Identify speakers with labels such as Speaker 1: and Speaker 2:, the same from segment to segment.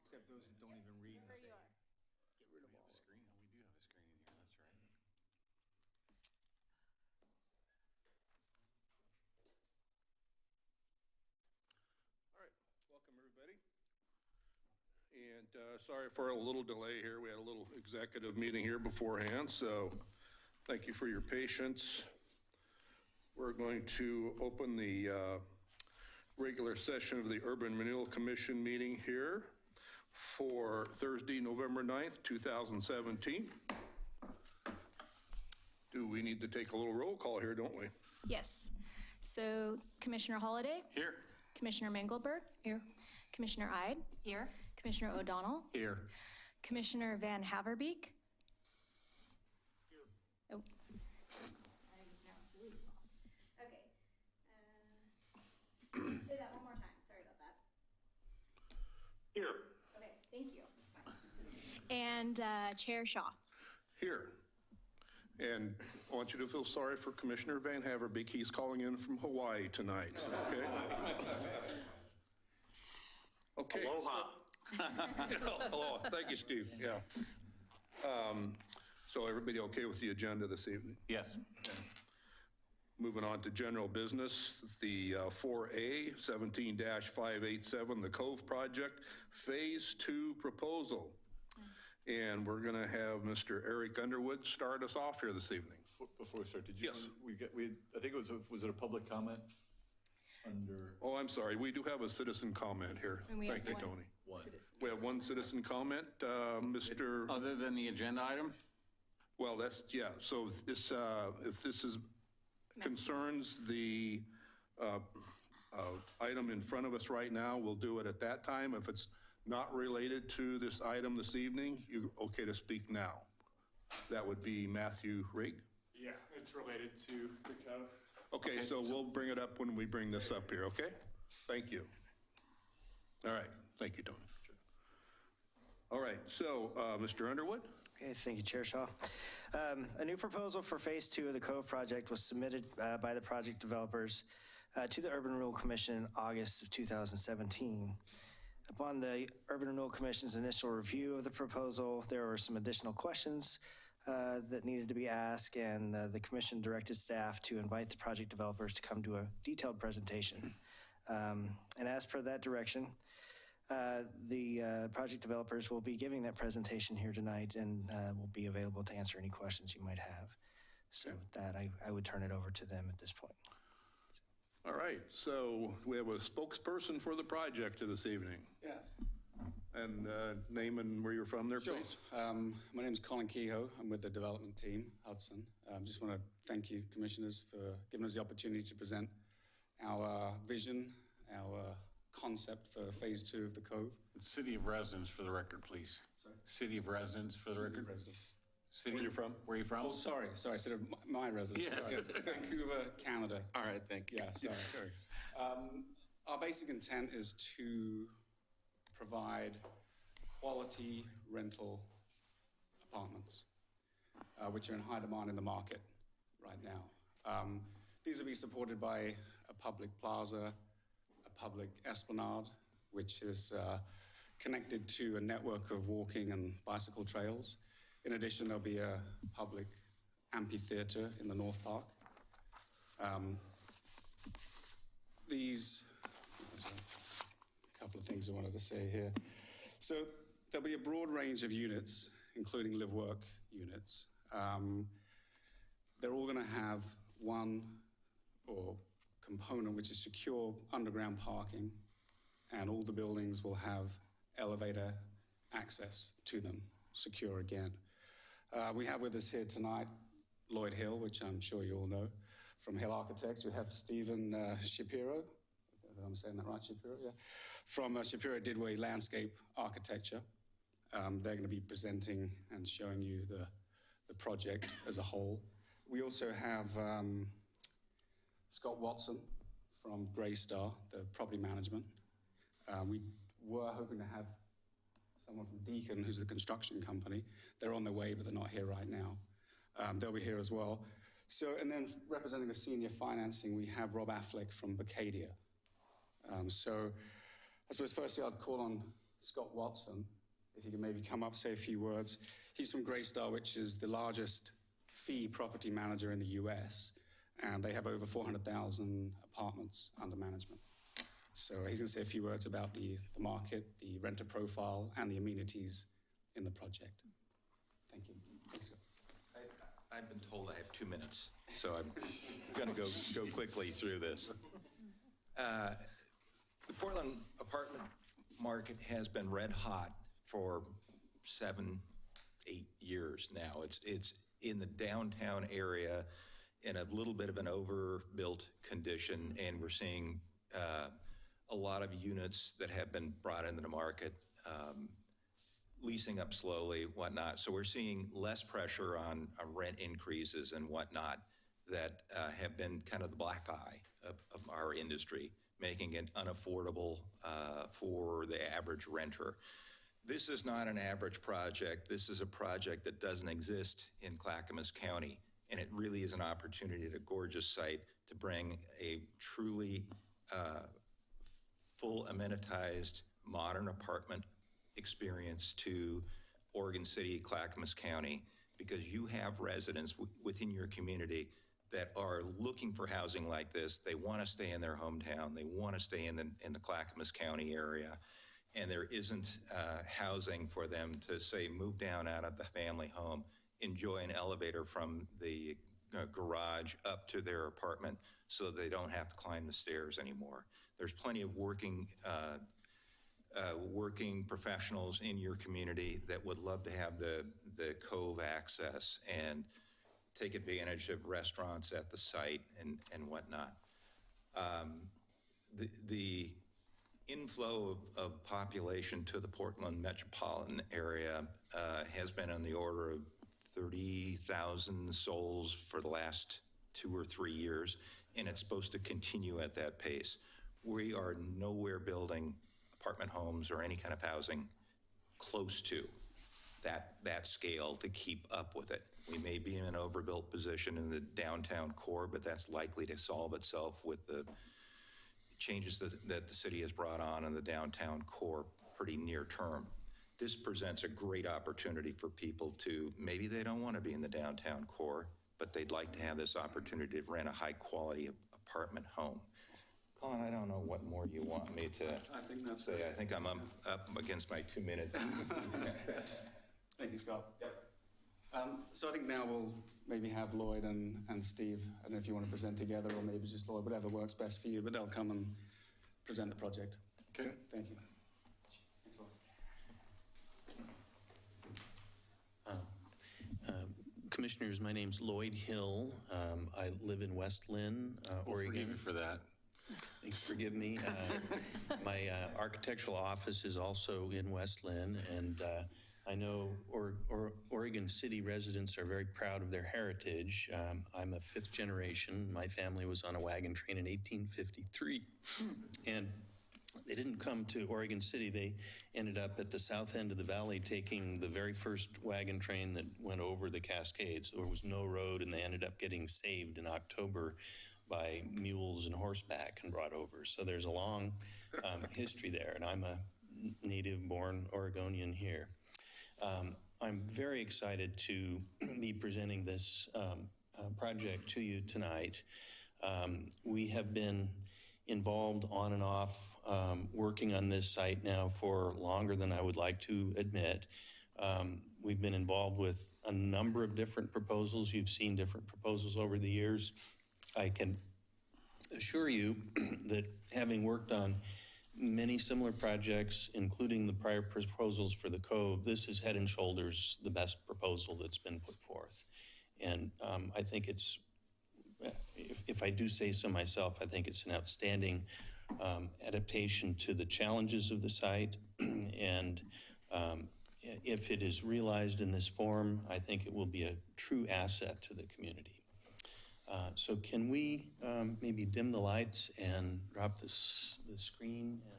Speaker 1: Except those that don't even read and say,
Speaker 2: There you are.
Speaker 1: get rid of
Speaker 3: We have
Speaker 1: all
Speaker 3: a
Speaker 1: of
Speaker 3: screen. We do have a screen in here. That's right.
Speaker 4: All right, welcome everybody. And sorry for a little delay here. We had a little executive meeting here beforehand, so thank you for your patience. We're going to open the regular session of the Urban Renewal Commission meeting here for Thursday, November 9th, 2017. Do we need to take a little roll call here, don't we?
Speaker 2: Yes. So Commissioner Holliday?
Speaker 3: Here.
Speaker 2: Commissioner Mengelberg? Here. Commissioner Ide?
Speaker 5: Here.
Speaker 2: Commissioner O'Donnell?
Speaker 3: Here.
Speaker 2: Commissioner Van Haverbeek? Here. Oh. Okay. Say that one more time. Sorry about that.
Speaker 4: Here.
Speaker 2: Okay, thank you. And Chair Shaw?
Speaker 4: Here. And I want you to feel sorry for Commissioner Van Haverbeek. He's calling in from Hawaii tonight, okay? Okay.
Speaker 6: Aloha.
Speaker 4: Hello, thank you, Steve, yeah. So everybody okay with the agenda this evening?
Speaker 3: Yes.
Speaker 4: Moving on to general business, the 4A 17-587, the Cove Project, Phase 2 proposal. And we're going to have Mr. Eric Underwood start us off here this evening.
Speaker 6: Before we start, did you?
Speaker 4: Yes.
Speaker 6: I think it was it a public comment under?
Speaker 4: Oh, I'm sorry, we do have a citizen comment here.
Speaker 2: And we have
Speaker 4: Thank you,
Speaker 2: one.
Speaker 4: Tony.
Speaker 6: One.
Speaker 2: Citizen.
Speaker 4: We have one citizen comment, Mr.
Speaker 3: Other than the agenda item?
Speaker 4: Well, that's, yeah, so if this concerns the item in front of us right now, we'll do it at that time. If it's not related to this item this evening, you're okay to speak now. That would be Matthew Rigg.
Speaker 7: Yeah, it's related to the Cove.
Speaker 4: Okay, so we'll bring it up when we bring this up here, okay? Thank you. All right, thank you, Tony. All right, so Mr. Underwood?
Speaker 8: Okay, thank you, Chair Shaw. A new proposal for Phase 2 of the Cove project was submitted by the project developers to the Urban Renewal Commission in August of 2017. Upon the Urban Renewal Commission's initial review of the proposal, there were some additional questions that needed to be asked, and the commission directed staff to invite the project developers to come to a detailed presentation. And as per that direction, the project developers will be giving that presentation here tonight and will be available to answer any questions you might have. So with that, I would turn it over to them at this point.
Speaker 4: All right, so we have a spokesperson for the project this evening.
Speaker 9: Yes.
Speaker 4: And name and where you're from there,
Speaker 9: Sure.
Speaker 4: please.
Speaker 9: My name is Colin Kehoe. I'm with the development team, Hudson. Just want to thank you, commissioners, for giving us the opportunity to present our vision, our concept for Phase 2 of the Cove.
Speaker 3: City of residence for the record, please.
Speaker 9: Sorry?
Speaker 3: City of residence for the record.
Speaker 9: Residents.
Speaker 3: City.
Speaker 4: Where you from?
Speaker 3: Where you from?
Speaker 9: Oh, sorry. I said of my residence.
Speaker 3: Yes.
Speaker 9: Sorry. Vancouver, Canada.
Speaker 3: All right, thank you.
Speaker 9: Yeah, sorry. Our basic intent is to provide quality rental apartments, which are in high demand in the market right now. These will be supported by a public plaza, a public esplanade, which is connected to a network of walking and bicycle trails. In addition, there'll be a public amphitheater in the North Park. There's a couple of things I wanted to say here. So there'll be a broad range of units, including live-work units. They're all going to have one or component which is secure underground parking, and all the buildings will have elevator access to them, secure again. We have with us here tonight Lloyd Hill, which I'm sure you all know, from Hill Architects. We have Stephen Shapiro, if I'm saying that right, Shapiro, yeah, from Shapiro Didway Landscape Architecture. They're going to be presenting and showing you the project as a whole. We also have Scott Watson from Greystar, the property management. We were hoping to have someone from Deacon, who's the construction company. They're on their way, but they're not here right now. They'll be here as well. So, and then representing the senior financing, we have Rob Affleck from Bacadia. So I suppose firstly I'd call on Scott Watson, if you can maybe come up, say a few words. He's from Greystar, which is the largest fee property manager in the US, and they have over 400,000 apartments under management. So he's going to say a few words about the market, the renter profile, and the amenities in the project. Thank you. Thanks, Scott.
Speaker 5: I've been told I have 2 minutes, so I'm going to go quickly through this. The Portland apartment market has been red hot for 7, 8 years now. It's in the downtown area in a little bit of an overbuilt condition, and we're seeing a lot of units that have been brought into the market, leasing up slowly, whatnot. So we're seeing less pressure on rent increases and whatnot that have been kind of the black eye of our industry, making it unaffordable for the average renter. This is not an average project. This is a project that doesn't exist in Clackamas County, and it really is an opportunity at a gorgeous site to bring a truly full amenitized modern apartment experience to Oregon City, Clackamas County, because you have residents within your community that are looking for housing like this. They want to stay in their hometown. They want to stay in the Clackamas County area. And there isn't housing for them to, say, move down out of the family home, enjoy an elevator from the garage up to their apartment so they don't have to climb the stairs anymore. There's plenty of working professionals in your community that would love to have the Cove access and take advantage of restaurants at the site and whatnot. The inflow of population to the Portland metropolitan area has been on the order of 30,000 souls for the last 2 or 3 years, and it's supposed to continue at that pace. We are nowhere building apartment homes or any kind of housing close to that scale to keep up with it. We may be in an overbuilt position in the downtown core, but that's likely to solve itself with the changes that the city has brought on in the downtown core pretty near term. This presents a great opportunity for people to, maybe they don't want to be in the downtown core, but they'd like to have this opportunity to rent a high quality apartment home. Colin, I don't know what more you want me to say. I think I'm up against my 2 minutes.
Speaker 9: Thank you, Scott. Yep. So I think now we'll maybe have Lloyd and Steve. I don't know if you want to present together or maybe just Lloyd, whatever works best for you, but they'll come and present the project.
Speaker 3: Okay.
Speaker 9: Thank you. Thanks, Lloyd.
Speaker 10: Commissioners, my name's Lloyd Hill. I live in West Lynn, Oregon.
Speaker 3: Forgive you for that.
Speaker 10: Forgive me. My architectural office is also in West Lynn, and I know Oregon City residents are very proud of their heritage. I'm a 5th generation. My family was on a wagon train in 1853, and they didn't come to Oregon City. They ended up at the south end of the valley taking the very first wagon train that went over the Cascades. There was no road, and they ended up getting saved in October by mules and horseback and brought over. So there's a long history there, and I'm a native-born Oregonian here. I'm very excited to be presenting this project to you tonight. We have been involved on and off working on this site now for longer than I would like to admit. We've been involved with a number of different proposals. You've seen different proposals over the years. I can assure you that having worked on many similar projects, including the prior proposals for the Cove, this is head and shoulders the best proposal that's been put forth. And I think it's, if I do say so myself, I think it's an outstanding adaptation to the challenges of the site. And if it is realized in this form, I think it will be a true asset to the community. So can we maybe dim the lights and drop the screen? And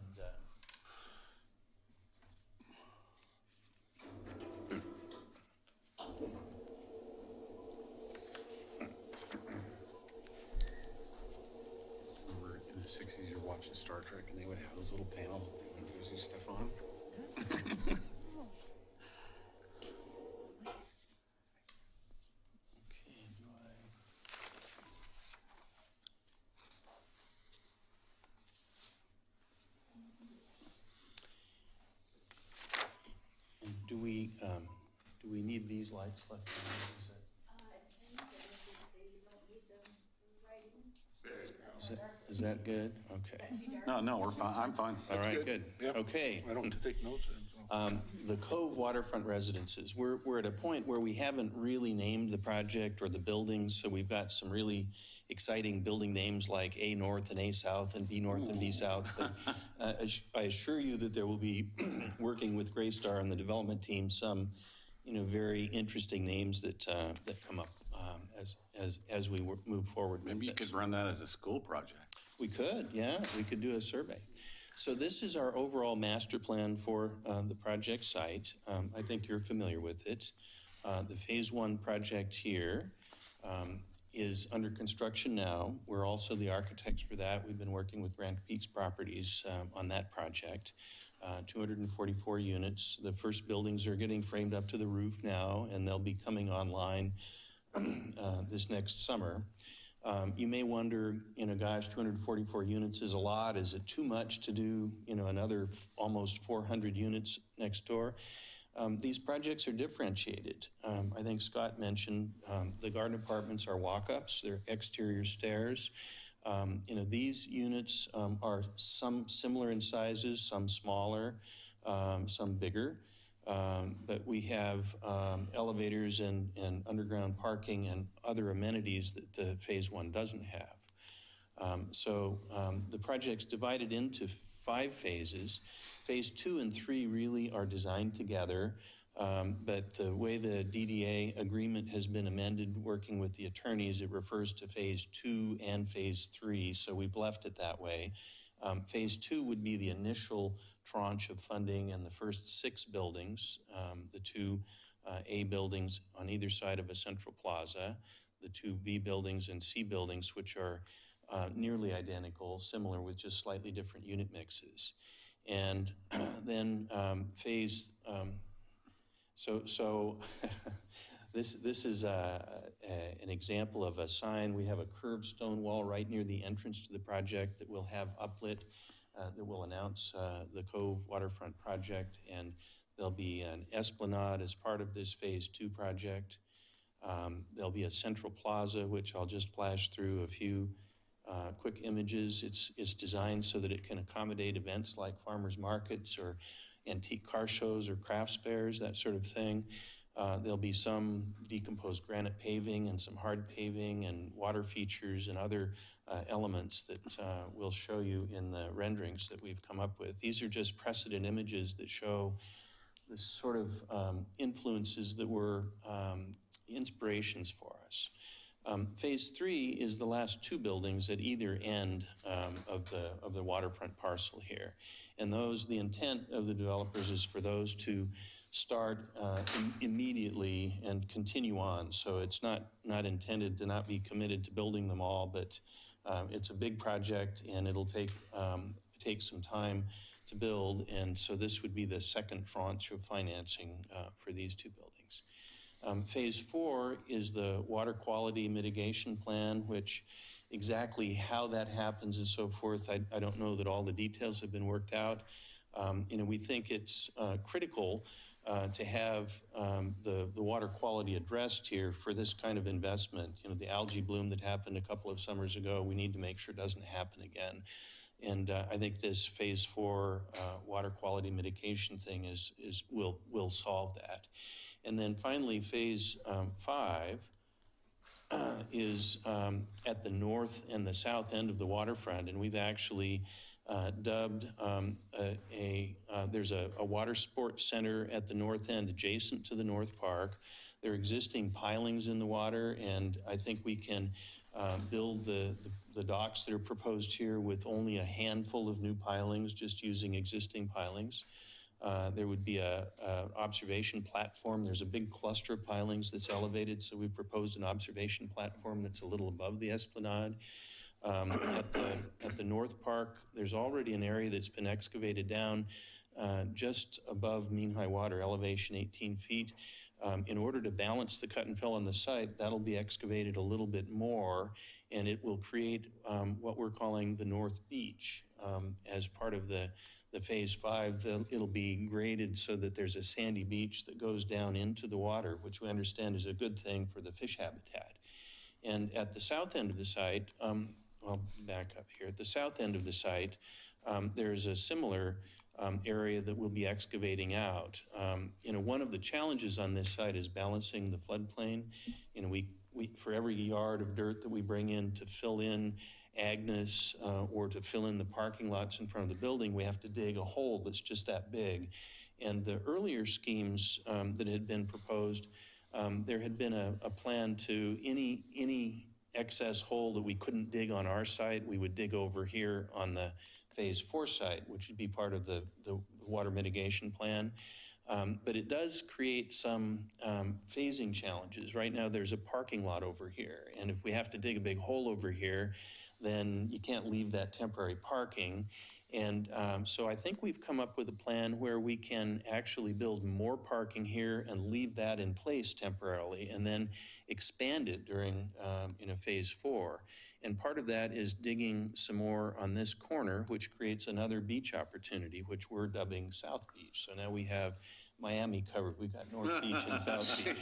Speaker 3: Remember in the 60s, you're watching Star Trek, and they would have those little panels that they would do stuff on.
Speaker 10: do we need these lights left on? Is that good? Okay.
Speaker 3: No, we're fine. I'm fine.
Speaker 10: All right, good. Okay.
Speaker 4: I don't have to take notes.
Speaker 10: The Cove Waterfront Residences, we're at a point where we haven't really named the project or the buildings, so we've got some really exciting building names like A North and A South and B North and B South. But I assure you that there will be, working with Graystar and the development team, some, very interesting names that come up as we move forward with
Speaker 3: Maybe you
Speaker 10: this.
Speaker 3: could run that as a school project.
Speaker 10: We could, yeah. We could do a survey. So this is our overall master plan for the project site. I think you're familiar with it. The phase 1 project here is under construction now. We're also the architects for that. We've been working with Grand Peaks Properties on that project. 244 units. The first buildings are getting framed up to the roof now, and they'll be coming online this next summer. You may wonder, gosh, 244 units is a lot. Is it too much to do, another almost 400 units next door? These projects are differentiated. I think Scott mentioned the garden apartments are walk-ups. They're exterior stairs. These units are some similar in sizes, some smaller, some bigger. But we have elevators and underground parking and other amenities that the phase 1 doesn't have. So the project's divided into 5 phases. Phase 2 and 3 really are designed together, but the way the DDA agreement has been amended, working with the attorneys, it refers to phase 2 and phase 3, so we've left it that way. Phase 2 would be the initial tranche of funding and the first 6 buildings, the 2 A buildings on either side of a central plaza, the 2 B buildings and C buildings, which are nearly identical, similar with just slightly different unit mixes. And then this is an example of a sign. We have a curved stone wall right near the entrance to the project that will have uplit, that will announce the Cove Waterfront project, and there'll be an esplanade as part of this phase 2 project. There'll be a central plaza, which I'll just flash through a few quick images. It's designed so that it can accommodate events like farmers markets or antique car shows or crafts fairs, that sort of thing. There'll be some decomposed granite paving and some hard paving and water features and other elements that we'll show you in the renderings that we've come up with. These are just precedent images that show the sort of influences that were inspirations for us. Phase 3 is the last 2 buildings at either end of the waterfront parcel here. And the intent of the developers is for those to start immediately and continue on. So it's not intended to not be committed to building them all, but it's a big project and it'll take some time to build. And so this would be the second tranche of financing for these 2 buildings. Phase 4 is the water quality mitigation plan, which exactly how that happens and so forth, I don't know that all the details have been worked out. We think it's critical to have the water quality addressed here for this kind of investment. The algae bloom that happened a couple of summers ago, we need to make sure it doesn't happen again. And I think this phase 4 water quality mitigation thing will solve that. And then finally, phase 5 is at the north and the south end of the waterfront, and we've actually dubbed there's a water sports center at the north end adjacent to the North Park. There are existing pilings in the water, and I think we can build the docks that are proposed here with only a handful of new pilings, just using existing pilings. There would be a observation platform. There's a big cluster of pilings that's elevated, so we proposed an observation platform that's a little above the esplanade. At the North Park, there's already an area that's been excavated down just above mean high water, elevation 18 feet. In order to balance the cut and fill on the site, that'll be excavated a little bit more, and it will create what we're calling the North Beach as part of the the Phase 5, it'll be graded so that there's a sandy beach that goes down into the water, which we understand is a good thing for the fish habitat. And at the south end of the site, I'll back up here. At the south end of the site, there's a similar area that we'll be excavating out. One of the challenges on this site is balancing the floodplain. We for every yard of dirt that we bring in to fill in Agnes or to fill in the parking lots in front of the building, we have to dig a hole that's just that big. And the earlier schemes that had been proposed, there had been a plan to any excess hole that we couldn't dig on our site, we would dig over here on the Phase 4 site, which would be part of the water mitigation plan. But it does create some phasing challenges. Right now, there's a parking lot over here. And if we have to dig a big hole over here, then you can't leave that temporary parking. And so I think we've come up with a plan where we can actually build more parking here and leave that in place temporarily and then expand it during Phase 4. And part of that is digging some more on this corner, which creates another beach opportunity, which we're dubbing South Beach. So now we have Miami covered. We've got North Beach and South Beach.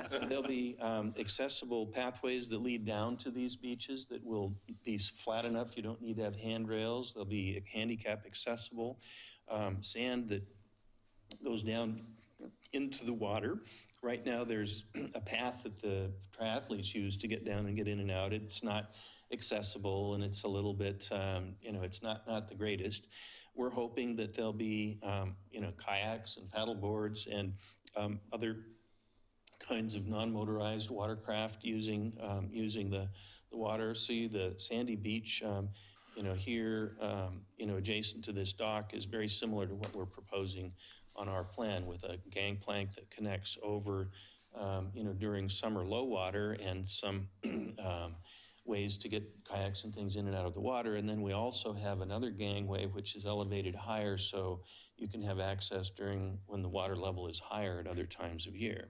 Speaker 10: So there'll be accessible pathways that lead down to these beaches that will be flat enough. You don't need to have handrails. They'll be handicap accessible. Sand that goes down into the water. Right now, there's a path that the triathletes use to get down and get in and out. It's not accessible, and it's a little bit, it's not the greatest. We're hoping that there'll be, kayaks and paddle boards and other kinds of non-motorized watercraft using the water. See, the sandy beach, here, adjacent to this dock is very similar to what we're proposing on our plan with a gangplank that connects over, during summer low water and some ways to get kayaks and things in and out of the water. And then we also have another gangway which is elevated higher so you can have access during when the water level is higher at other times of year.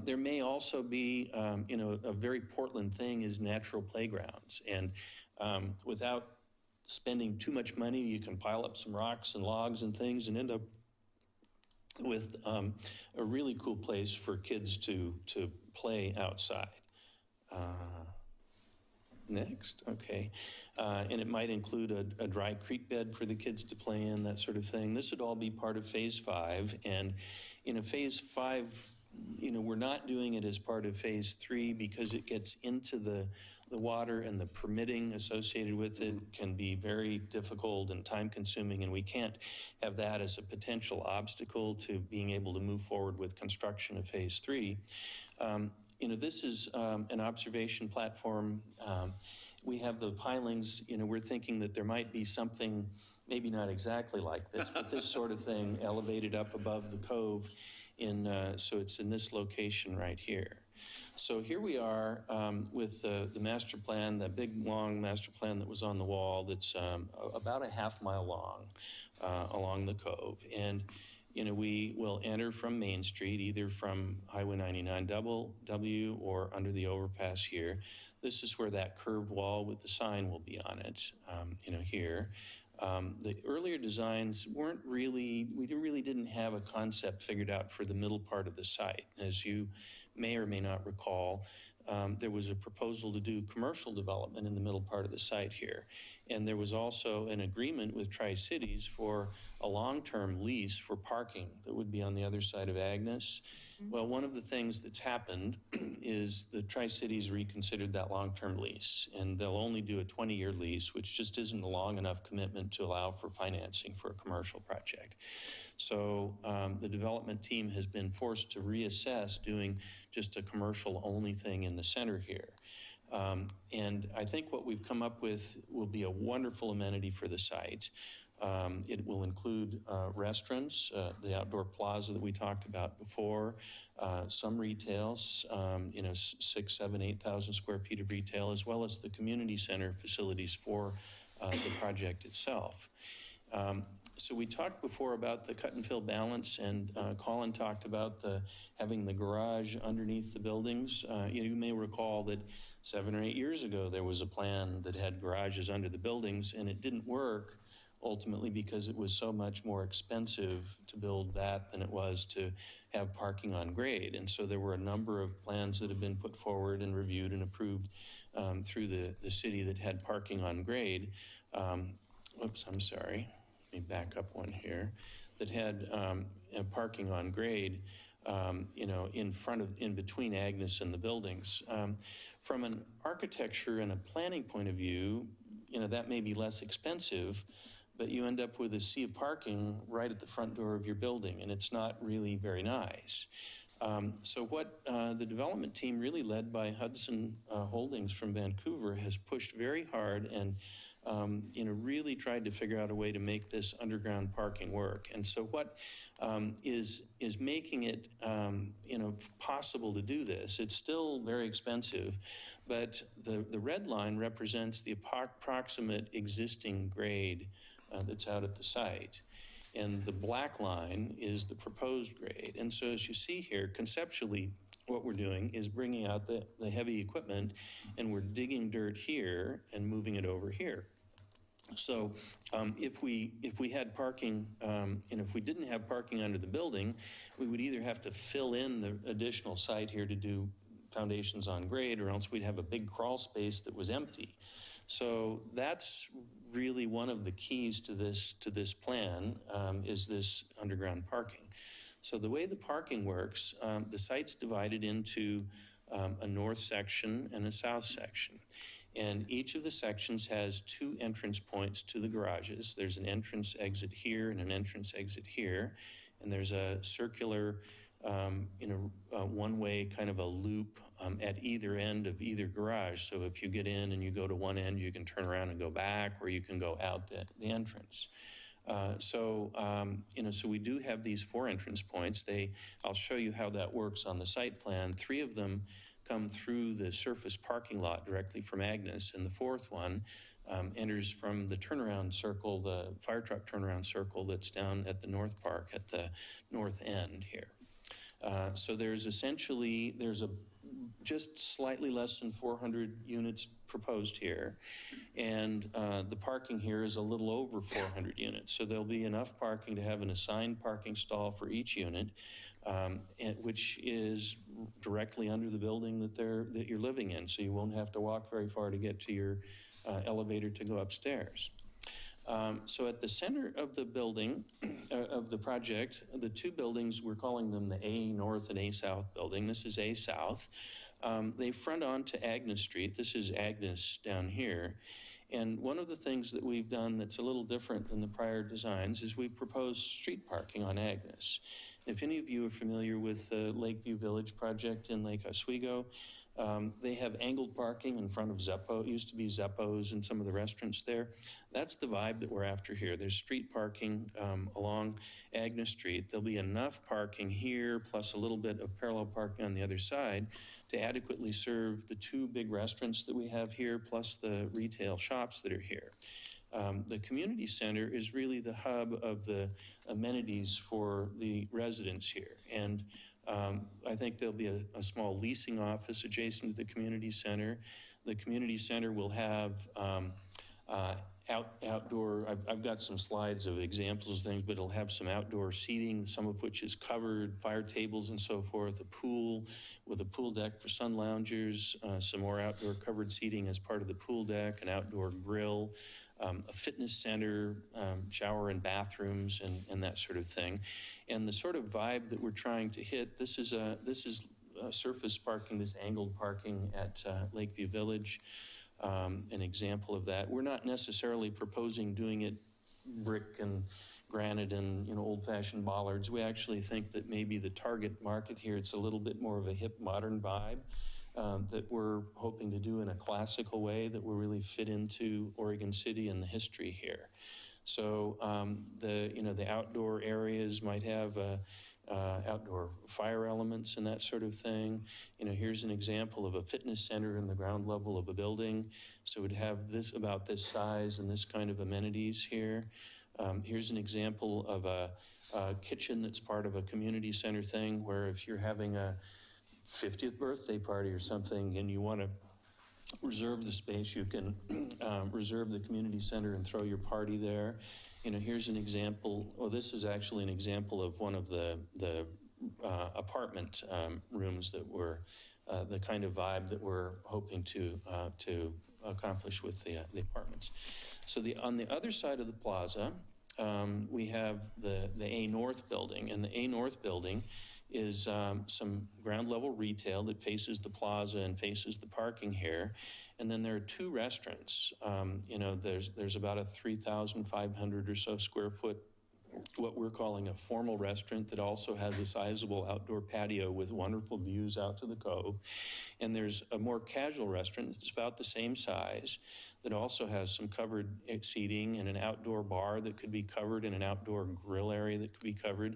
Speaker 10: There may also be, a very Portland thing is natural playgrounds. And without spending too much money, you can pile up some rocks and logs and things and end up with a really cool place for kids to play outside. Next, okay. And it might include a dry creek bed for the kids to play in, that sort of thing. This would all be part of Phase 5. And Phase 5, we're not doing it as part of Phase 3 because it gets into the water, and the permitting associated with it can be very difficult and time consuming, and we can't have that as a potential obstacle to being able to move forward with construction of Phase 3. This is an observation platform. We have the pilings, we're thinking that there might be something, maybe not exactly like this, but this sort of thing elevated up above the cove so it's in this location right here. So here we are with the master plan, the big, long master plan that was on the wall that's about a half-mile long along the cove. And, we will enter from Main Street, either from Highway 99 W or under the overpass here. This is where that curved wall with the sign will be on it, here. The earlier designs we really didn't have a concept figured out for the middle part of the site. As you may or may not recall, there was a proposal to do commercial development in the middle part of the site here. And there was also an agreement with Tri-Cities for a long-term lease for parking that would be on the other side of Agnes. Well, one of the things that's happened is the Tri-Cities reconsidered that long-term lease, and they'll only do a 20-year lease, which just isn't a long enough commitment to allow for financing for a commercial project. So the development team has been forced to reassess doing just a commercial-only thing in the center here. And I think what we've come up with will be a wonderful amenity for the site. It will include restaurants, the outdoor plaza that we talked about before, some retails, 6, 7, 8,000 square feet of retail, as well as the community center facilities for the project itself. So we talked before about the cut and fill balance, and Colin talked about having the garage underneath the buildings. You may recall that 7 or 8 years ago, there was a plan that had garages under the buildings, and it didn't work ultimately because it was so much more expensive to build that than it was to have parking on grade. And so there were a number of plans that have been put forward and reviewed and approved through the city that had parking on grade. Oops, I'm sorry. Let me back up one here. That had parking on grade, in between Agnes and the buildings. From an architecture and a planning point of view, that may be less expensive, but you end up with a sea of parking right at the front door of your building, and it's not really very nice. So what the development team, really led by Hudson Holdings from Vancouver, has pushed very hard and really tried to figure out a way to make this underground parking work. And so what is making it possible to do this? It's still very expensive, but the red line represents the approximate existing grade that's out at the site. And the black line is the proposed grade. And so as you see here, conceptually, what we're doing is bringing out the heavy equipment, and we're digging dirt here and moving it over here. So if we had parking, and if we didn't have parking under the building, we would either have to fill in the additional site here to do foundations on grade, or else we'd have a big crawl space that was empty. So that's really one of the keys to this plan, is this underground parking. So the way the parking works, the site's divided into a north section and a south section. And each of the sections has two entrance points to the garages. There's an entrance exit here and an entrance exit here. And there's a circular, one-way kind of a loop at either end of either garage. So if you get in and you go to one end, you can turn around and go back, or you can go out the entrance. So we do have these 4 entrance points. I'll show you how that works on the site plan. 3 of them come through the surface parking lot directly from Agnes, and the 4th one enters from the turnaround circle, the fire truck turnaround circle that's down at the North Park at the north end here. So there's just slightly less than 400 units proposed here, and the parking here is a little over 400 units. So there'll be enough parking to have an assigned parking stall for each unit, which is directly under the building that you're living in. So you won't have to walk very far to get to your elevator to go upstairs. So at the center of the building, of the project, the 2 buildings, we're calling them the A North and A South building. This is A South. They front onto Agnes Street. This is Agnes down here. And one of the things that we've done that's a little different than the prior designs is we proposed street parking on Agnes. If any of you are familiar with the Lakeview Village project in Lake Oswego, they have angled parking in front of Zeppo. It used to be Zeppo's and some of the restaurants there. That's the vibe that we're after here. There's street parking along Agnes Street. There'll be enough parking here, plus a little bit of parallel parking on the other side to adequately serve the 2 big restaurants that we have here, plus the retail shops that are here. The community center is really the hub of the amenities for the residents here. And I think there'll be a small leasing office adjacent to the community center. The community center will have outdoor, I've got some slides of examples of things, but it'll have some outdoor seating, some of which is covered, fire tables and so forth, a pool with a pool deck for sun loungers, some more outdoor covered seating as part of the pool deck, an outdoor grill, a fitness center, shower and bathrooms and that sort of thing. And the sort of vibe that we're trying to hit, this is surface parking, this angled parking at Lakeview Village. An example of that. We're not necessarily proposing doing it brick and granite and old-fashioned bollards. We actually think that maybe the target market here, it's a little bit more of a hip modern vibe that we're hoping to do in a classical way that will really fit into Oregon City and the history here. So the outdoor areas might have outdoor fire elements and that sort of thing. Here's an example of a fitness center in the ground level of a building. So it would have this about this size and this kind of amenities here. Here's an example of a kitchen that's part of a community center thing where if you're having a 50th birthday party or something and you want to reserve the space, you can reserve the community center and throw your party there. Here's an example, this is actually an example of one of the apartment rooms that were the kind of vibe that we're hoping to accomplish with the apartments. So on the other side of the plaza, we have the A North building, and the A North building is some ground level retail that faces the plaza and faces the parking here. And then there are two restaurants. There's about a 3,500 or so square foot, what we're calling a formal restaurant that also has a sizable outdoor patio with wonderful views out to the cove. And there's a more casual restaurant that's about the same size that also has some covered seating and an outdoor bar that could be covered and an outdoor grill area that could be covered.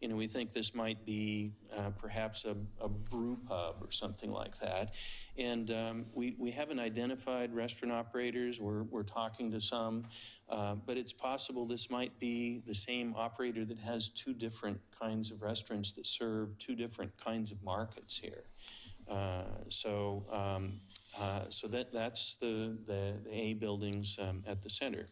Speaker 10: We think this might be perhaps a brew pub or something like that. And we haven't identified restaurant operators. We're talking to some, but it's possible this might be the same operator that has two different kinds of restaurants that serve two different kinds of markets here. So that's the A buildings at the center.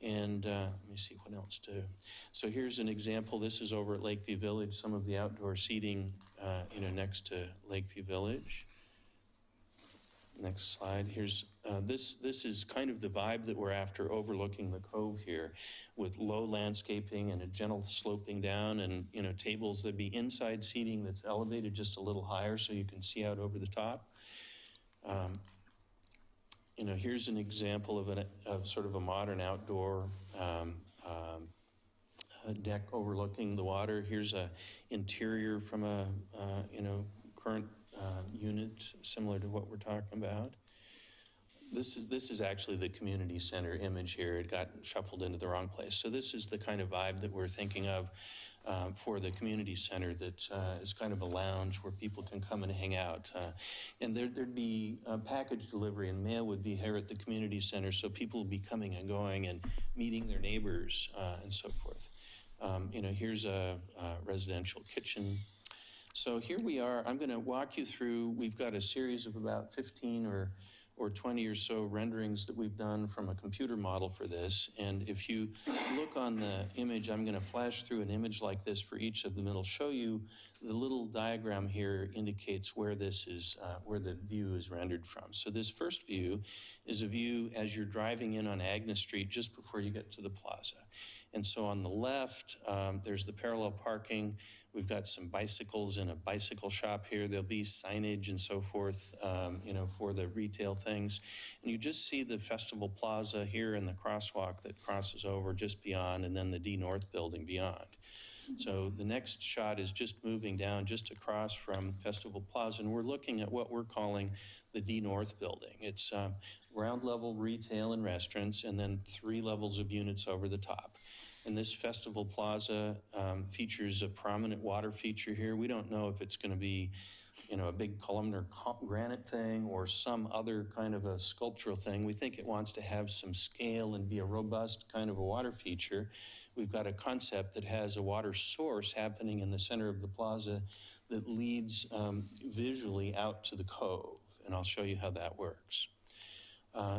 Speaker 10: And let me see what else to. So here's an example. This is over at Lakeview Village, some of the outdoor seating, next to Lakeview Village. Next slide. Here's this is kind of the vibe that we're after, overlooking the cove here, with low landscaping and a gentle sloping down, and tables that'd be inside seating that's elevated just a little higher so you can see out over the top. Here's an example of sort of a modern outdoor deck overlooking the water. Here's a interior from a current unit similar to what we're talking about. This is actually the community center image here. It got shuffled into the wrong place. So this is the kind of vibe that we're thinking of for the community center that is kind of a lounge where people can come and hang out. And there'd be package delivery and mail would be here at the community center, so people would be coming and going and meeting their neighbors and so forth. Here's a residential kitchen. So here we are. I'm going to walk you through. We've got a series of about 15 or 20 or so renderings that we've done from a computer model for this. And if you look on the image, I'm going to flash through an image like this for each of them. It'll show you the little diagram here indicates where this is, where the view is rendered from. So this first view is a view as you're driving in on Agnes Street just before you get to the plaza. And so on the left, there's the parallel parking. We've got some bicycles in a bicycle shop here. There'll be signage and so forth, for the retail things. And you just see the Festival Plaza here and the crosswalk that crosses over just beyond, and then the D North building beyond. So the next shot is just moving down just across from Festival Plaza, and we're looking at what we're calling the D North building. It's ground level retail and restaurants, and then 3 levels of units over the top. And this Festival Plaza features a prominent water feature here. We don't know if it's going to be, a big columnar granite thing or some other kind of a sculptural thing. We think it wants to have some scale and be a robust kind of a water feature. We've got a concept that has a water source happening in the center of the plaza that leads visually out to the cove. And I'll show you how that works.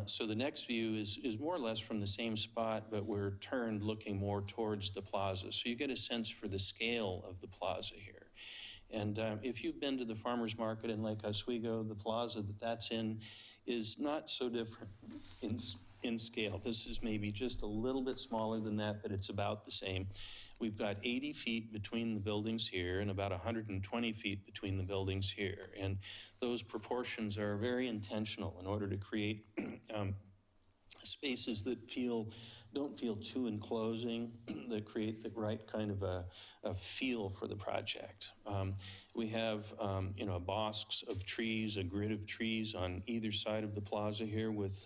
Speaker 10: So the next view is more or less from the same spot, but we're turned looking more towards the plaza. So you get a sense for the scale of the plaza here. And if you've been to the farmer's market in Lake Oswego, the plaza that's in is not so different in scale. This is maybe just a little bit smaller than that, but it's about the same. We've got 80 feet between the buildings here and about 120 feet between the buildings here. And those proportions are very intentional in order to create spaces that don't feel too enclosing, that create the right kind of a feel for the project. We have, bosques of trees, a grid of trees on either side of the plaza here with,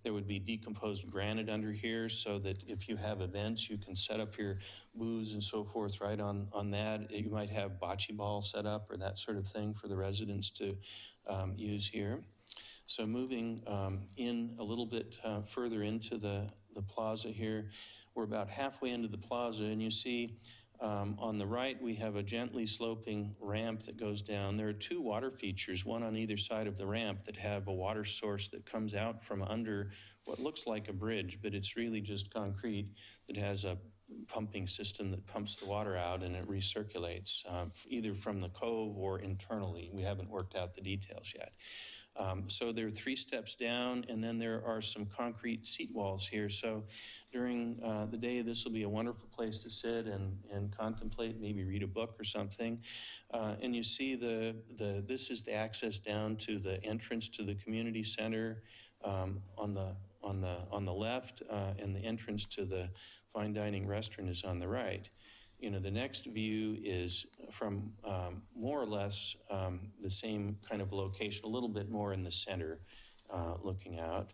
Speaker 10: there would be decomposed granite under here so that if you have events, you can set up your booths and so forth right on that. You might have bocce ball set up or that sort of thing for the residents to use here. So moving in a little bit further into the plaza here, we're about halfway into the plaza, and you see On the right, we have a gently sloping ramp that goes down. There are two water features, one on either side of the ramp, that have a water source that comes out from under what looks like a bridge, but it's really just concrete that has a pumping system that pumps the water out and it recirculates, either from the cove or internally. We haven't worked out the details yet. So there are 3 steps down, and then there are some concrete seat walls here. So during the day, this will be a wonderful place to sit and contemplate, maybe read a book or something. And you see this is the access down to the entrance to the community center on the left, and the entrance to the fine dining restaurant is on the right. The next view is from more or less the same kind of location, a little bit more in the center, looking out.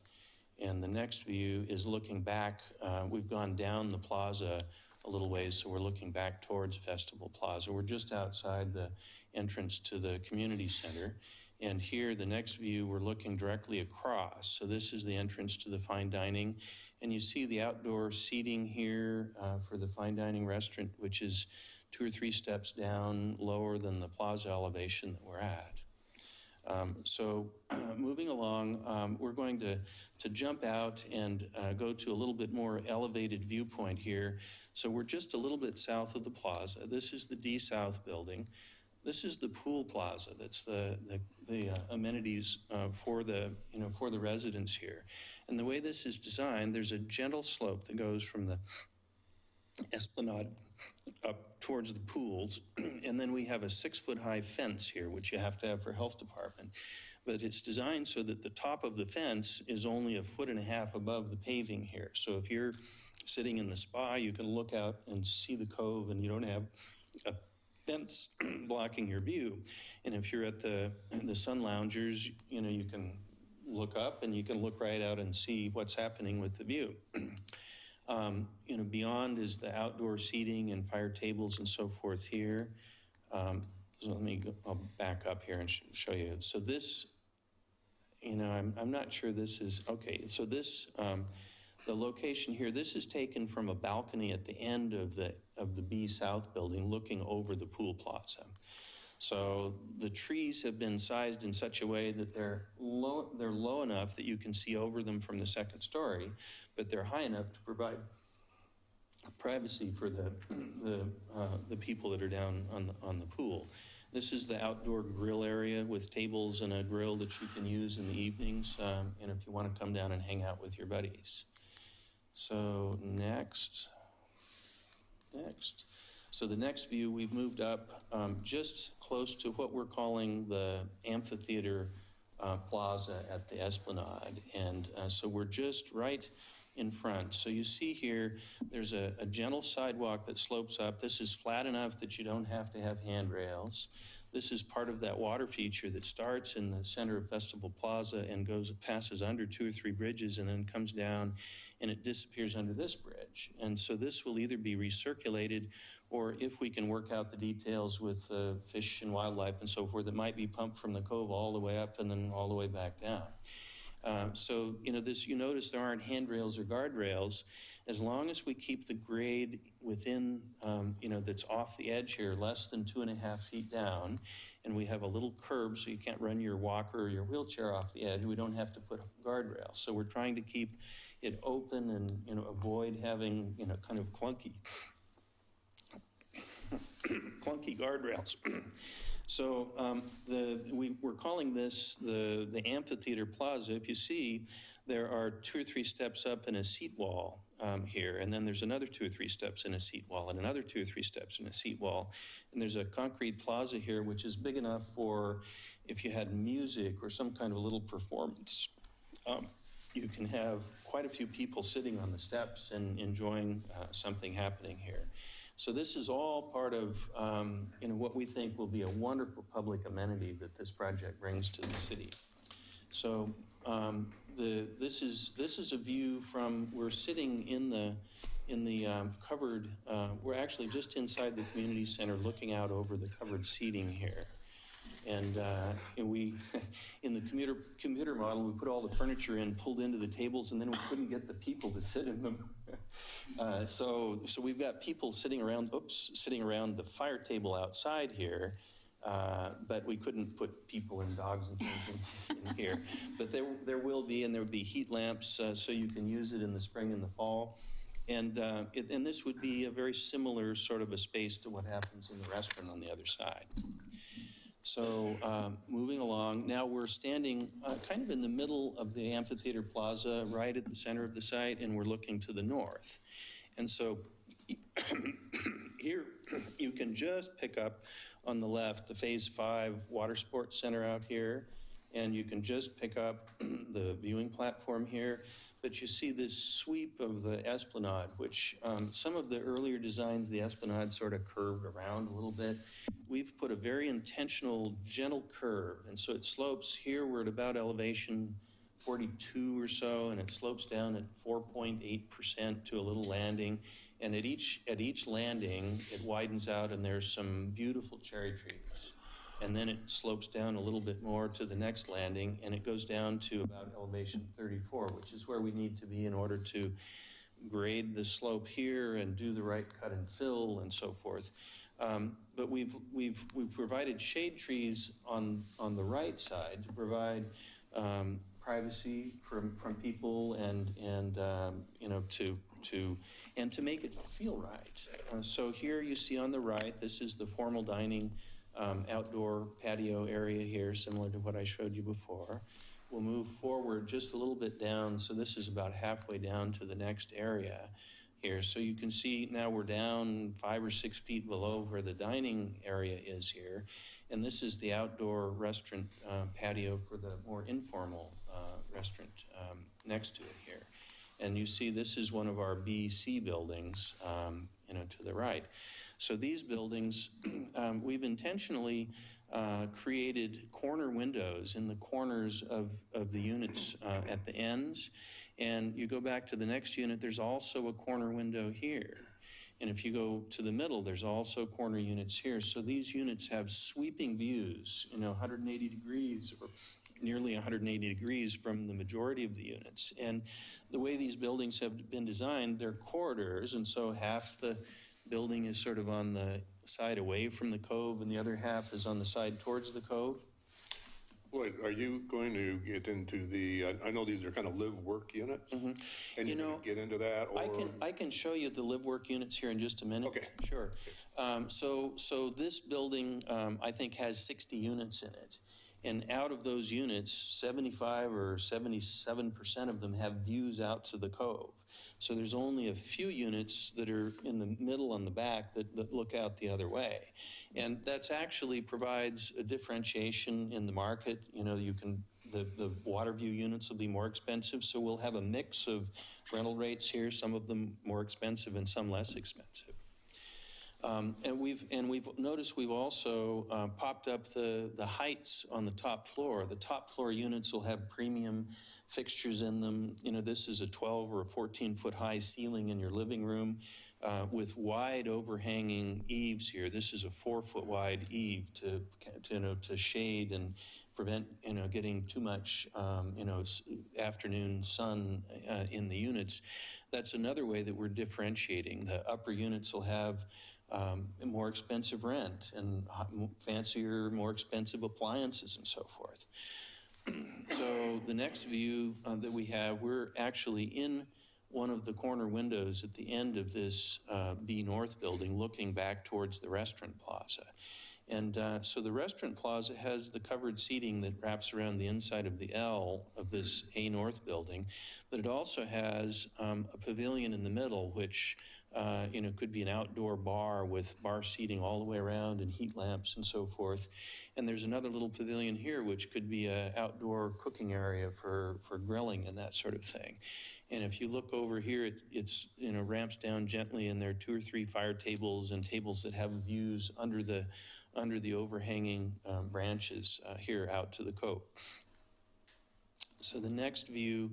Speaker 10: And the next view is looking back. We've gone down the plaza a little ways, so we're looking back towards Festival Plaza. We're just outside the entrance to the community center. And here, the next view, we're looking directly across. So this is the entrance to the fine dining. And you see the outdoor seating here for the fine dining restaurant, which is 2 or 3 steps down lower than the plaza elevation that we're at. So moving along, we're going to jump out and go to a little bit more elevated viewpoint here. So we're just a little bit south of the plaza. This is the D South building. This is the pool plaza. That's the amenities for the residents here. And the way this is designed, there's a gentle slope that goes from the esplanade up towards the pools, and then we have a 6-foot-high fence here, which you have to have for health department. But it's designed so that the top of the fence is only 1.5 feet above the paving here. So if you're sitting in the spa, you can look out and see the cove, and you don't have a fence blocking your view. And if you're at the sun loungers, you can look up and you can look right out and see what's happening with the view. Beyond is the outdoor seating and fire tables and so forth here. So I'll back up here and show you. So this, I'm not sure this is, okay. So this, the location here, this is taken from a balcony at the end of the B South building looking over the pool plaza. So the trees have been sized in such a way that they're low enough that you can see over them from the second story, but they're high enough to provide privacy for the people that are down on the pool. This is the outdoor grill area with tables and a grill that you can use in the evenings, and if you want to come down and hang out with your buddies. So next. So the next view, we've moved up just close to what we're calling the amphitheater plaza at the Esplanade. And so we're just right in front. So you see here, there's a gentle sidewalk that slopes up. This is flat enough that you don't have to have handrails. This is part of that water feature that starts in the center of Festival Plaza and passes under 2 or 3 bridges and then comes down and it disappears under this bridge. And so this will either be recirculated, or if we can work out the details with fish and wildlife and so forth, it might be pumped from the cove all the way up and then all the way back down. So, you notice there aren't handrails or guardrails. As long as we keep the grade within, that's off the edge here, less than 2.5 feet down, and we have a little curb so you can't run your walker or your wheelchair off the edge, we don't have to put guardrails. So we're trying to keep it open and, avoid having, kind of clunky guardrails. So we're calling this the amphitheater plaza. If you see, there are 2 or 3 steps up and a seat wall here, and then there's another 2 or 3 steps in a seat wall, and another 2 or 3 steps in a seat wall. And there's a concrete plaza here, which is big enough for if you had music or some kind of a little performance. You can have quite a few people sitting on the steps and enjoying something happening here. So this is all part of what we think will be a wonderful public amenity that this project brings to the city. So this is a view from, we're sitting in the covered, we're actually just inside the community center looking out over the covered seating here. And we, in the commuter model, we put all the furniture in, pulled into the tables, and then we couldn't get the people to sit in them. So we've got people sitting around the fire table outside here, but we couldn't put people and dogs and things in here. But there will be, and there would be heat lamps, so you can use it in the spring and the fall. And this would be a very similar sort of a space to what happens in the restaurant on the other side. So moving along, now we're standing kind of in the middle of the amphitheater plaza, right at the center of the site, and we're looking to the north. And so here you can just pick up on the left the Phase 5 Water Sports Center out here, and you can just pick up the viewing platform here. But you see this sweep of the esplanade, which some of the earlier designs, the esplanade sort of curved around a little bit. We've put a very intentional, gentle curve, and so it slopes. Here we're at about elevation 42 or so, and it slopes down at 4.8% to a little landing. And at each landing, it widens out, and there's some beautiful cherry trees. And then it slopes down a little bit more to the next landing, and it goes down to about elevation 34, which is where we need to be in order to grade the slope here and do the right cut and fill and so forth. But we've provided shade trees on the right side to provide privacy from people and you know, to make it feel right. So here you see on the right, this is the formal dining outdoor patio area here, similar to what I showed you before. We'll move forward just a little bit down, so this is about halfway down to the next area here. So you can see now we're down 5 or 6 feet below where the dining area is here. And this is the outdoor restaurant patio for the more informal restaurant next to it here. And you see this is one of our B-C buildings, you know, to the right. So these buildings, we've intentionally created corner windows in the corners of the units at the ends. And you go back to the next unit, there's also a corner window here. And if you go to the middle, there's also corner units here. So these units have sweeping views, you know, 180 degrees or nearly 180 degrees from the majority of the units. And the way these buildings have been designed, they're corridors, and so half the building is sort of on the side away from the cove, and the other half is on the side towards the cove.
Speaker 4: Wait, are you going to get into the, I know these are kind of live-work units? Mm-hmm. And you're going to get into that? Or?
Speaker 10: I can show you the live-work units here in just a minute.
Speaker 4: Okay.
Speaker 10: Sure. So this building, I think, has 60 units in it. And out of those units, 75 or 77% of them have views out to the cove. So there's only a few units that are in the middle on the back that look out the other way. And that's actually provides a differentiation in the market. You know, you can, the water view units will be more expensive, so we'll have a mix of rental rates here, some of them more expensive and some less expensive. And we've noticed we've also popped up the heights on the top floor. The top floor units will have premium fixtures in them. You know, this is a 12 or a 14-foot high ceiling in your living room with wide overhanging eaves here. This is a 4-foot wide eave to shade and prevent, you know, getting too much, you know, afternoon sun in the units. That's another way that we're differentiating. The upper units will have more expensive rent and fancier, more expensive appliances and so forth. So the next view that we have, we're actually in one of the corner windows at the end of this B North building looking back towards the restaurant plaza. And so the restaurant plaza has the covered seating that wraps around the inside of the L of this A North building, but it also has a pavilion in the middle, which you know, could be an outdoor bar with bar seating all the way around and heat lamps and so forth. And there's another little pavilion here, which could be an outdoor cooking area for grilling and that sort of thing. And if you look over here, it's, you know, ramps down gently, and there are 2 or 3 fire tables and tables that have views under the overhanging branches here out to the cove. So the next view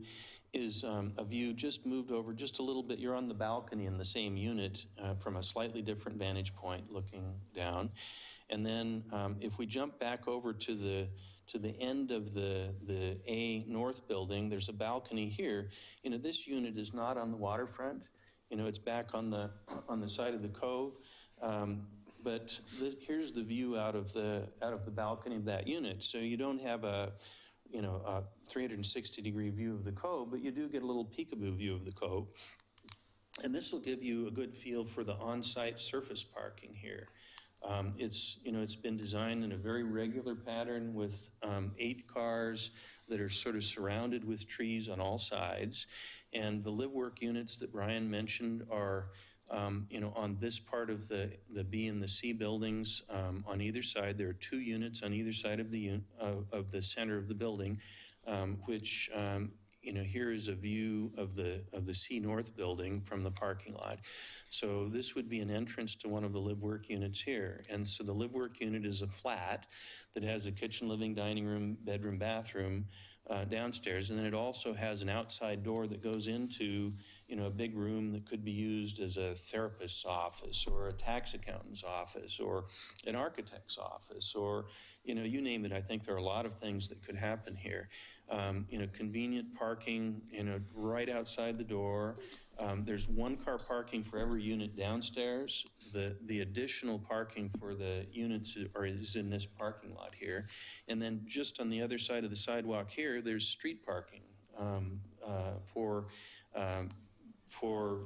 Speaker 10: is a view just moved over just a little bit. You're on the balcony in the same unit from a slightly different vantage point looking down. And then if we jump back over to the end of the A North building, there's a balcony here. This unit is not on the waterfront. It's back on the side of the cove. But here's the view out of the balcony of that unit. So you don't have a 360-degree view of the cove, but you do get a little peekaboo view of the cove. And this will give you a good feel for the on-site surface parking here. It's been designed in a very regular pattern with 8 cars that are sort of surrounded with trees on all sides. And the live-work units that Brian mentioned are on this part of the B and the C buildings on either side. There are 2 units on either side of the center of the building, which here is a view of the C North building from the parking lot. So this would be an entrance to one of the live-work units here. And so the live-work unit is a flat that has a kitchen, living, dining room, bedroom, bathroom downstairs. And then it also has an outside door that goes into a big room that could be used as a therapist's office or a tax accountant's office or an architect's office or, you name it. I think there are a lot of things that could happen here. Convenient parking, right outside the door. There's 1 car parking for every unit downstairs. The additional parking for the units is in this parking lot here. And then just on the other side of the sidewalk here, there's street parking for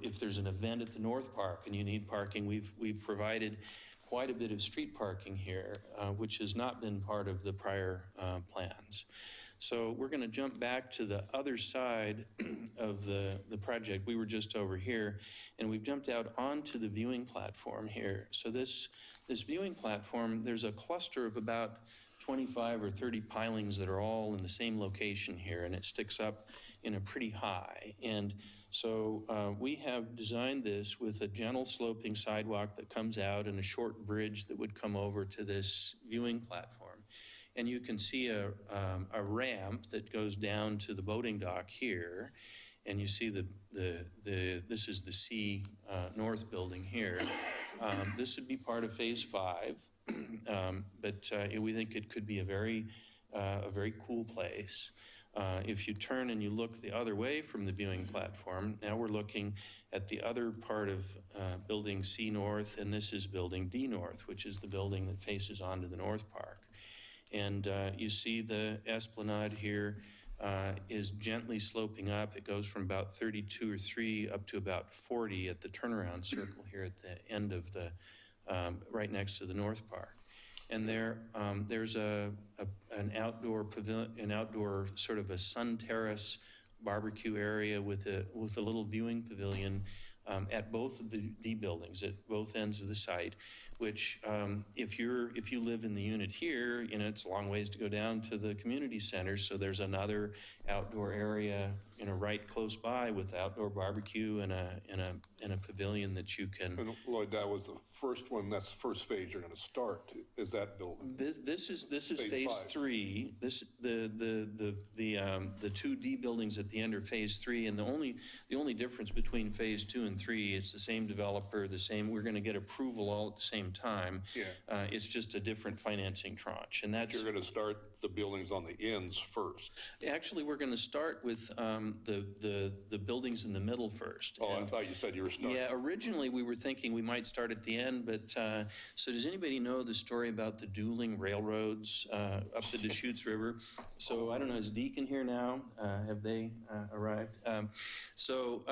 Speaker 10: if there's an event at the North Park and you need parking. We've provided quite a bit of street parking here, which has not been part of the prior plans. So we're going to jump back to the other side of the project. We were just over here, and we've jumped out onto the viewing platform here. So this viewing platform, there's a cluster of about 25 or 30 pilings that are all in the same location here, and it sticks up pretty high. And so we have designed this with a gentle sloping sidewalk that comes out and a short bridge that would come over to this viewing platform. And you can see a ramp that goes down to the boating dock here. And you see this is the C North building here. This would be part of Phase 5, but we think it could be a very cool place. If you turn and you look the other way from the viewing platform, now we're looking at the other part of building C North, and this is building D North, which is the building that faces onto the North Park. And you see the esplanade here is gently sloping up. It goes from about 32 or 3 up to about 40 at the turnaround circle here at the end of the, right next to the North Park. And there's an outdoor pavilion, an outdoor sort of a sun terrace barbecue area with a little viewing pavilion at both of the D buildings, at both ends of the site, which if you live in the unit here, it's a long ways to go down to the community center. So there's another outdoor area, right close by with outdoor barbecue and a pavilion that you can.
Speaker 4: And Lloyd, that was the first one. That's the first phase you're going to start. Is that building?
Speaker 10: This is phase 3. The 2 D buildings at the end are phase 3, and the only difference between phase 2 and 3, it's the same developer, the same. We're going to get approval all at the same time.
Speaker 4: Yeah.
Speaker 10: It's just a different financing tranche, and that's.
Speaker 4: You're going to start the buildings on the ends first.
Speaker 10: Actually, we're going to start with the buildings in the middle first.
Speaker 4: Oh, I thought you said you were starting.
Speaker 10: Yeah, originally we were thinking we might start at the end, but so does anybody know the story about the dueling railroads up the Deschutes River? So I don't know, is Deacon here now? Have they arrived? So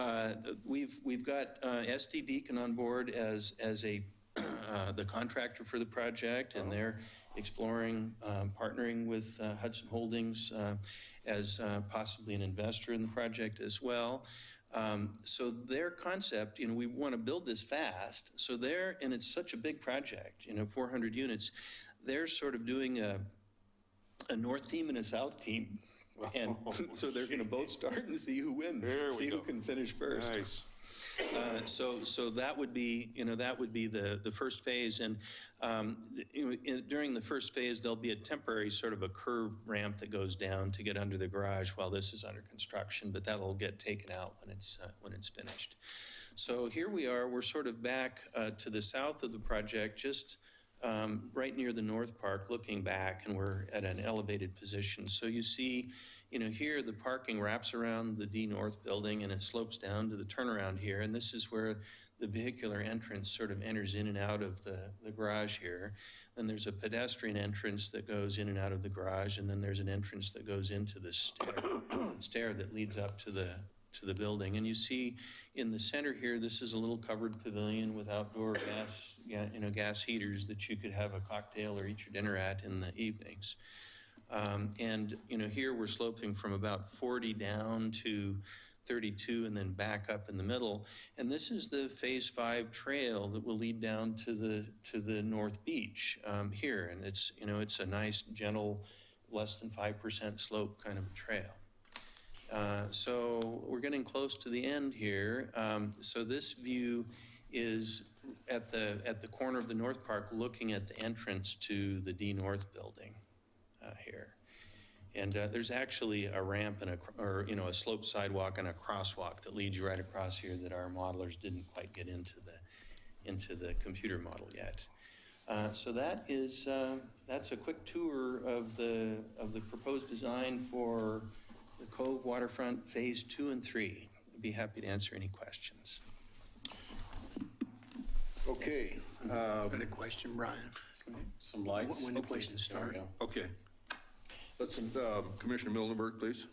Speaker 10: we've got SD Deacon on board as the contractor for the project, and they're exploring partnering with Hudson Holdings as possibly an investor in the project as well. So their concept, we want to build this fast. So and it's such a big project, 400 units. They're sort of doing a north team and a south team. And so they're going to both start and see who wins, see who can finish first.
Speaker 4: Nice.
Speaker 10: So that would be, the first phase. And during the first phase, there'll be a temporary sort of a curved ramp that goes down to get under the garage while this is under construction, but that'll get taken out when it's finished. So here we are, we're sort of back to the south of the project, just right near the North Park, looking back, and we're at an elevated position. So you see, here the parking wraps around the D North building and it slopes down to the turnaround here. And this is where the vehicular entrance sort of enters in and out of the garage here. Then there's a pedestrian entrance that goes in and out of the garage, and then there's an entrance that goes into the stair that leads up to the building. And you see in the center here, this is a little covered pavilion with outdoor gas heaters that you could have a cocktail or eat your dinner at in the evenings. And here we're sloping from about 40 down to 32 and then back up in the middle. And this is the Phase 5 trail that will lead down to the North Beach here. And it's a nice, gentle, less than 5% slope kind of a trail. So we're getting close to the end here. So this view is at the corner of the North Park, looking at the entrance to the D North building here. And there's actually a ramp and a slope sidewalk and a crosswalk that leads you right across here that our modelers didn't quite get into the computer model yet. So that's a quick tour of the proposed design for the Cove Waterfront Phase 2 and 3. I'd be happy to answer any questions.
Speaker 4: Okay.
Speaker 1: Got a question, Brian?
Speaker 6: Some lights.
Speaker 1: When the questions start.
Speaker 4: Okay. Let's, Commissioner Mildenberg, please.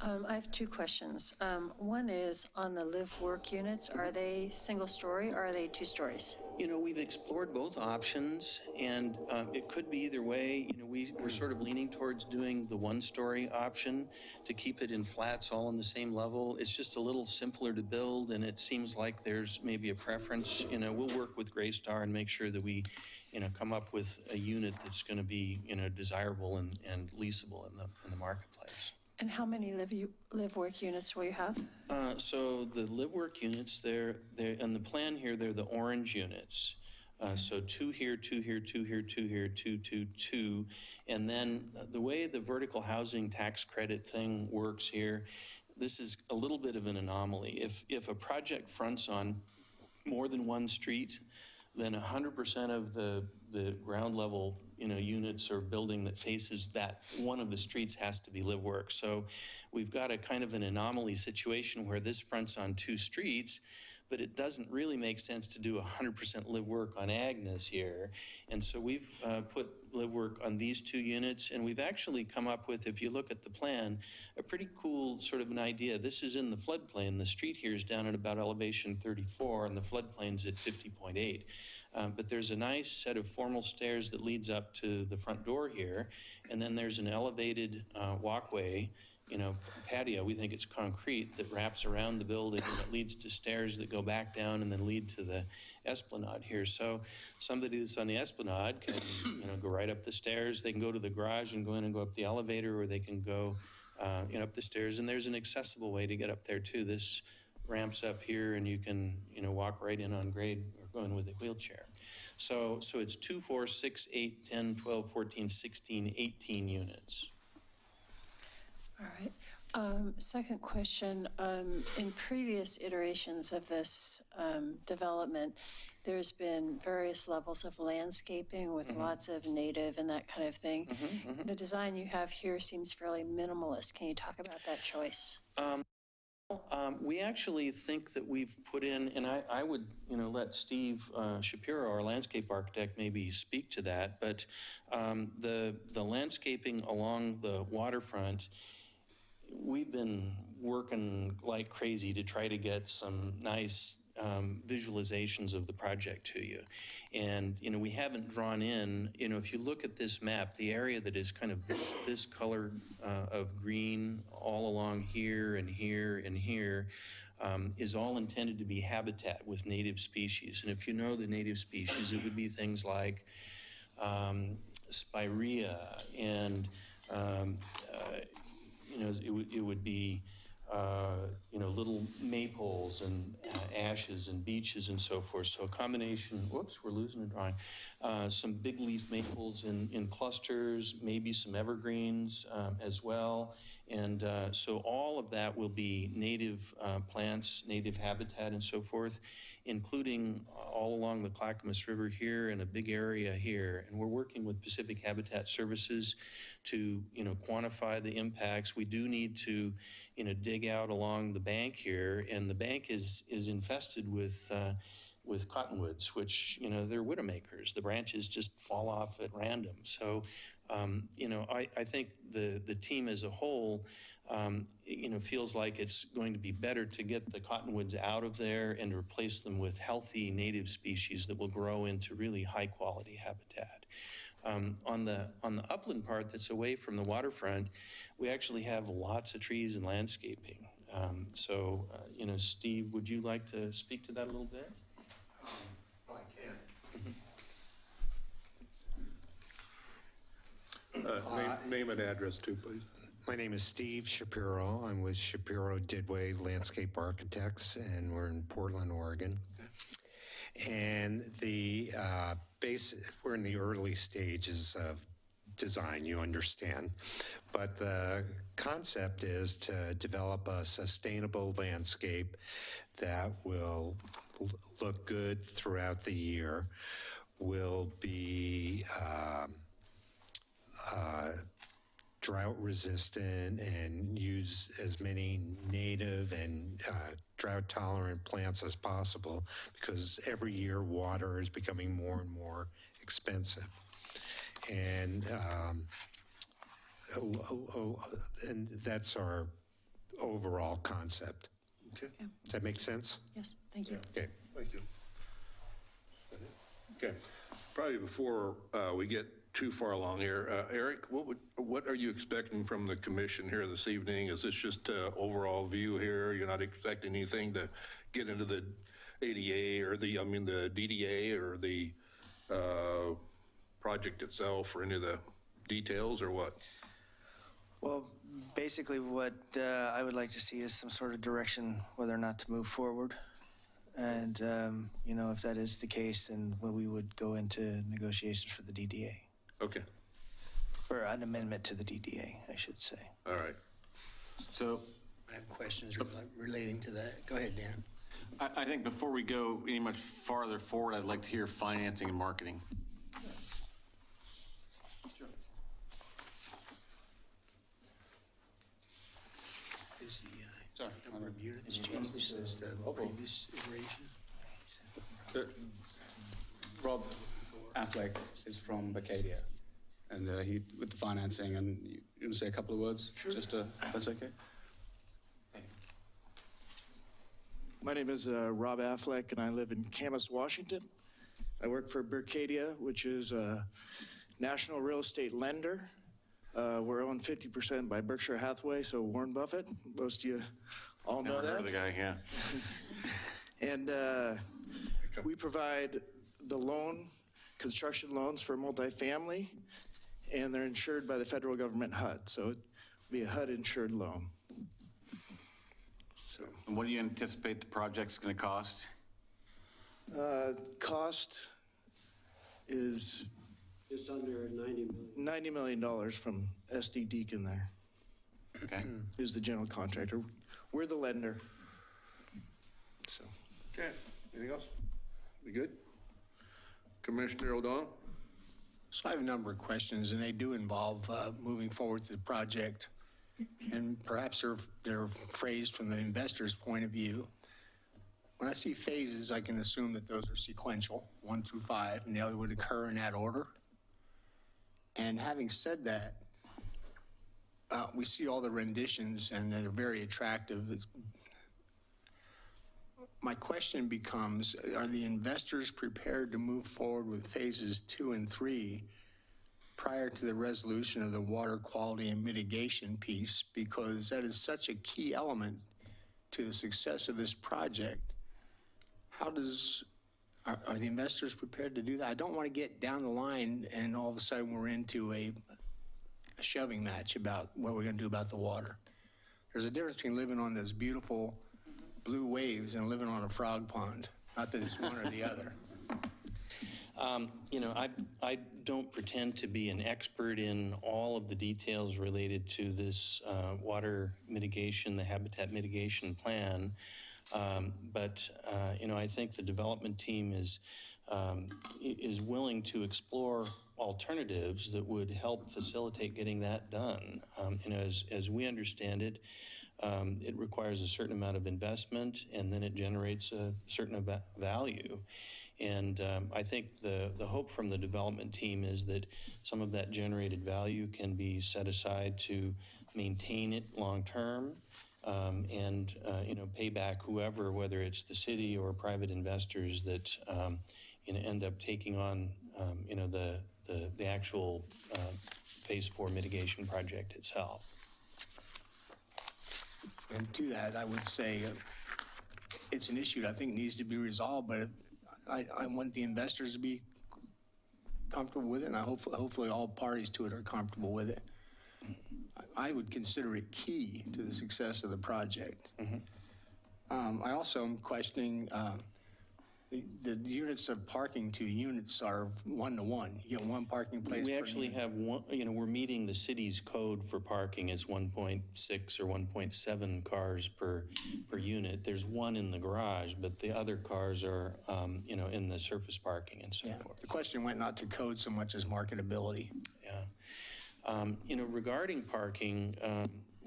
Speaker 11: I have two questions. One is on the live-work units. Are they single-story or are they 2 stories?
Speaker 10: We've explored both options, and it could be either way. We're sort of leaning towards doing the 1-story option to keep it in flats all on the same level. It's just a little simpler to build, and it seems like there's maybe a preference. We'll work with Greystar and make sure that we come up with a unit that's going to be desirable and leasable in the marketplace.
Speaker 11: And how many live-work units will you have?
Speaker 10: So the live-work units, they're on the plan here, they're the orange units. So 2 here, 2 here, 2 here, 2 here, 2, 2, 2. And then the way the vertical housing tax credit thing works here, this is a little bit of an anomaly. If a project fronts on more than one street, then 100% of the ground level units or building that faces that one of the streets has to be live work. So we've got a kind of an anomaly situation where this fronts on 2 streets, but it doesn't really make sense to do 100% live work on Agnes here. And so we've put live work on these 2 units, and we've actually come up with, if you look at the plan, a pretty cool sort of an idea. This is in the floodplain. The street here is down at about elevation 34, and the floodplain's at 50.8. But there's a nice set of formal stairs that leads up to the front door here, and then there's an elevated walkway, patio, we think it's concrete, that wraps around the building, and it leads to stairs that go back down and then lead to the esplanade here. So somebody that's on the esplanade can go right up the stairs. They can go to the garage and go in and go up the elevator, or they can go up the stairs. And there's an accessible way to get up there too. This ramps up here, and you can walk right in on grade or go in with a wheelchair. So it's 2, 4, 6, 8, 10, 12, 14, 16, 18 units.
Speaker 11: All right. Second question, in previous iterations of this development, there's been various levels of landscaping with lots of native and that kind of thing. The design you have here seems fairly minimalist. Can you talk about that choice?
Speaker 10: We actually think that we've put in, and I would let Steve Shapiro, our landscape architect, maybe speak to that, but the landscaping along the waterfront, we've been working like crazy to try to get some nice visualizations of the project to you. And, we haven't drawn in, if you look at this map, the area that is kind of this color of green all along here and here and here is all intended to be habitat with native species. And if you know the native species, it would be things like spirea and it would be, little maples and ashes and beeches and so forth. So a combination, whoops, we're losing a drawing. Some big leaf maples in clusters, maybe some evergreens as well. And so all of that will be native plants, native habitat and so forth, including all along the Clackamas River here and a big area here. And we're working with Pacific Habitat Services to, quantify the impacts. We do need to, dig out along the bank here, and the bank is infested with cottonwoods, which, they're widowmakers. The branches just fall off at random. So, I think the team as a whole, feels like it's going to be better to get the cottonwoods out of there and replace them with healthy native species that will grow into really high quality habitat. On the upland part that's away from the waterfront, we actually have lots of trees and landscaping. Steve, would you like to speak to that a little bit?
Speaker 1: I can.
Speaker 4: Name and address too, please.
Speaker 1: My name is Steve Shapiro. I'm with Shapiro Didway Landscape Architects, and we're in Portland, Oregon. And we're in the early stages of design, you understand. But the concept is to develop a sustainable landscape that will look good throughout the year, will be drought resistant, and use as many native and drought tolerant plants as possible, because every year water is becoming more and more expensive. And that's our overall concept.
Speaker 4: Okay.
Speaker 1: Does that make sense?
Speaker 11: Yes, thank you.
Speaker 1: Okay.
Speaker 4: Thank you. Okay. Probably before we get too far along here, Eric, what are you expecting from the commission here this evening? Is this just an overall view here? You're not expecting anything to get into the ADA or the DDA or the project itself or any of the details, or what?
Speaker 8: Well, basically what I would like to see is some sort of direction whether or not to move forward. And, if that is the case, then we would go into negotiations for the DDA.
Speaker 4: Okay.
Speaker 8: Or an amendment to the DDA, I should say.
Speaker 4: All right.
Speaker 1: So I have questions relating to that. Go ahead, Dan.
Speaker 3: I think before we go any much farther forward, I'd like to hear financing and marketing.
Speaker 1: Is the
Speaker 9: Sorry.
Speaker 1: number of units changed since the previous iteration?
Speaker 9: Rob Affleck is from Berkadia, and he with the financing, and you want to say a couple of words? Sure. Just if that's okay.
Speaker 12: My name is Rob Affleck, and I live in Camas, Washington. I work for Berkadia, which is a national real estate lender. We're owned 50% by Berkshire Hathaway, so Warren Buffett. Most of you all know that.
Speaker 3: Never heard of the guy, yeah.
Speaker 12: And we provide the construction loans for multifamily, and they're insured by the federal government HUD. So it'd be a HUD-insured loan. So,
Speaker 3: And what do you anticipate the project's going to cost?
Speaker 12: cost is
Speaker 13: just under 90 million.
Speaker 12: $90 million from SD Deacon there.
Speaker 3: Okay.
Speaker 12: Who's the general contractor. We're the lender. So.
Speaker 4: Okay. Anything else? We good? Commissioner O'Donnell?
Speaker 1: So I have a number of questions, and they do involve moving forward with the project, and perhaps they're phrased from the investor's point of view. When I see phases, I can assume that those are sequential, 1 through 5, and the other would occur in that order. And having said that, we see all the renditions, and they're very attractive. My question becomes, are the investors prepared to move forward with phases 2 and 3 prior to the resolution of the water quality and mitigation piece? Because that is such a key element to the success of this project. Are the investors prepared to do that? I don't want to get down the line and all of a sudden we're into a shoving match about what we're going to do about the water. There's a difference between living on those beautiful blue waves and living on a frog pond. Not that it's one or the other.
Speaker 10: You know, I don't pretend to be an expert in all of the details related to this water mitigation, the habitat mitigation plan. But you know, I think the development team is willing to explore alternatives that would help facilitate getting that done. You know, as we understand it, it requires a certain amount of investment, and then it generates a certain value. And I think the hope from the development team is that some of that generated value can be set aside to maintain it long term, and you know, pay back whoever, whether it's the city or private investors that you know, end up taking on you know, the actual Phase 4 mitigation project itself.
Speaker 1: And to that, I would say it's an issue that I think needs to be resolved, but I want the investors to be comfortable with it, and hopefully all parties to it are comfortable with it. I would consider it key to the success of the project. I also am questioning the units of parking to units are 1-to-1. You get one parking place.
Speaker 10: We
Speaker 1: per
Speaker 10: actually
Speaker 1: unit.
Speaker 10: have one, you know, we're meeting the city's code for parking is 1.6 or 1.7 cars per unit. There's one in the garage, but the other cars are, you know, in the surface parking and so forth.
Speaker 1: The question went not to code so much as marketability.
Speaker 10: Yeah. You know, regarding parking,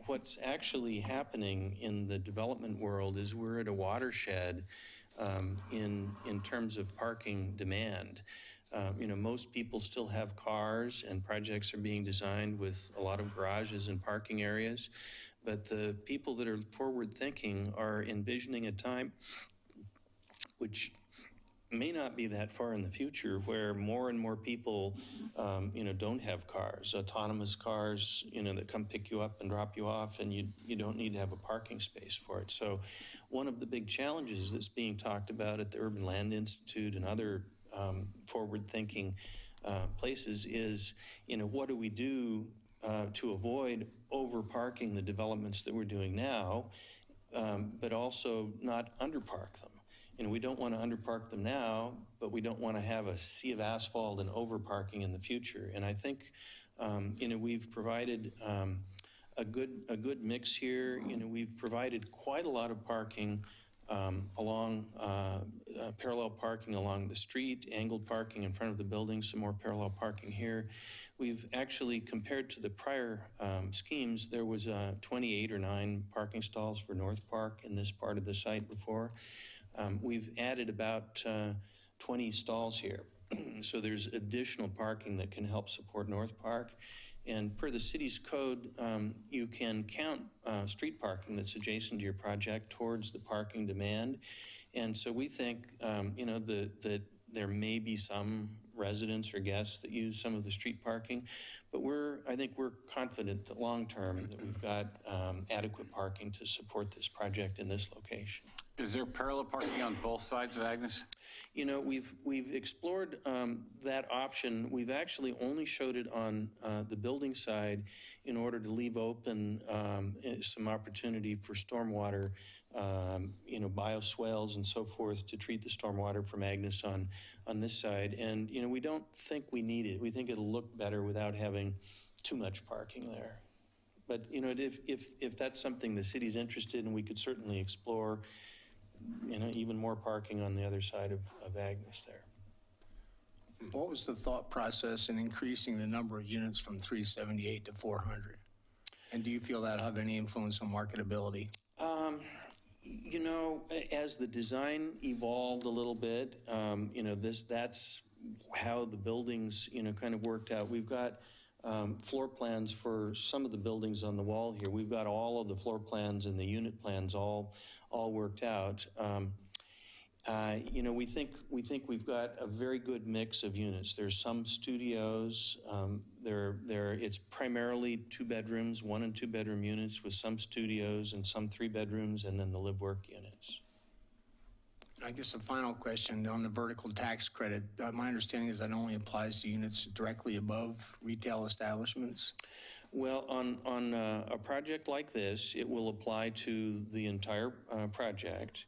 Speaker 10: what's actually happening in the development world is we're at a watershed in terms of parking demand. You know, most people still have cars, and projects are being designed with a lot of garages and parking areas. But the people that are forward thinking are envisioning a time which may not be that far in the future, where more and more people, you know, don't have cars, autonomous cars, you know, that come pick you up and drop you off, and you don't need to have a parking space for it. So one of the big challenges that's being talked about at the Urban Land Institute and other forward-thinking places is, you know, what do we do to avoid over-parking the developments that we're doing now, but also not underpark them. You know, we don't want to underpark them now, but we don't want to have a sea of asphalt and overparking in the future. And I think, you know, we've provided a good mix here. You know, we've provided quite a lot of parking along parallel parking along the street, angled parking in front of the building, some more parallel parking here. We've actually, compared to the prior schemes, there was 28 or 9 parking stalls for North Park in this part of the site before. We've added about 20 stalls here. So there's additional parking that can help support North Park. And per the city's code, you can count street parking that's adjacent to your project towards the parking demand. And so we think, you know, that there may be some residents or guests that use some of the street parking, but I think we're confident that long-term that we've got adequate parking to support this project in this location.
Speaker 3: Is there parallel parking on both sides of Agnes?
Speaker 10: You know, we've explored that option. We've actually only showed it on the building side in order to leave open some opportunity for stormwater, you know, bioswales and so forth to treat the stormwater from Agnes on this side. And, you know, we don't think we need it. We think it'll look better without having too much parking there. But, you know, if that's something the city's interested in, we could certainly explore, you know, even more parking on the other side of Agnes there.
Speaker 1: What was the thought process in increasing the number of units from 378 to 400? And do you feel that have any influence on marketability?
Speaker 10: You know, as the design evolved a little bit, you know, that's how the buildings, you know, kind of worked out. We've got floor plans for some of the buildings on the wall here. We've got all of the floor plans and the unit plans all worked out. You know, we think we've got a very good mix of units. There's some studios. It's primarily 2 bedrooms, 1 and 2 bedroom units with some studios and some 3 bedrooms, and then the live work units.
Speaker 1: I guess a final question on the vertical tax credit. My understanding is that only applies to units directly above retail establishments.
Speaker 10: Well, on a project like this, it will apply to the entire project.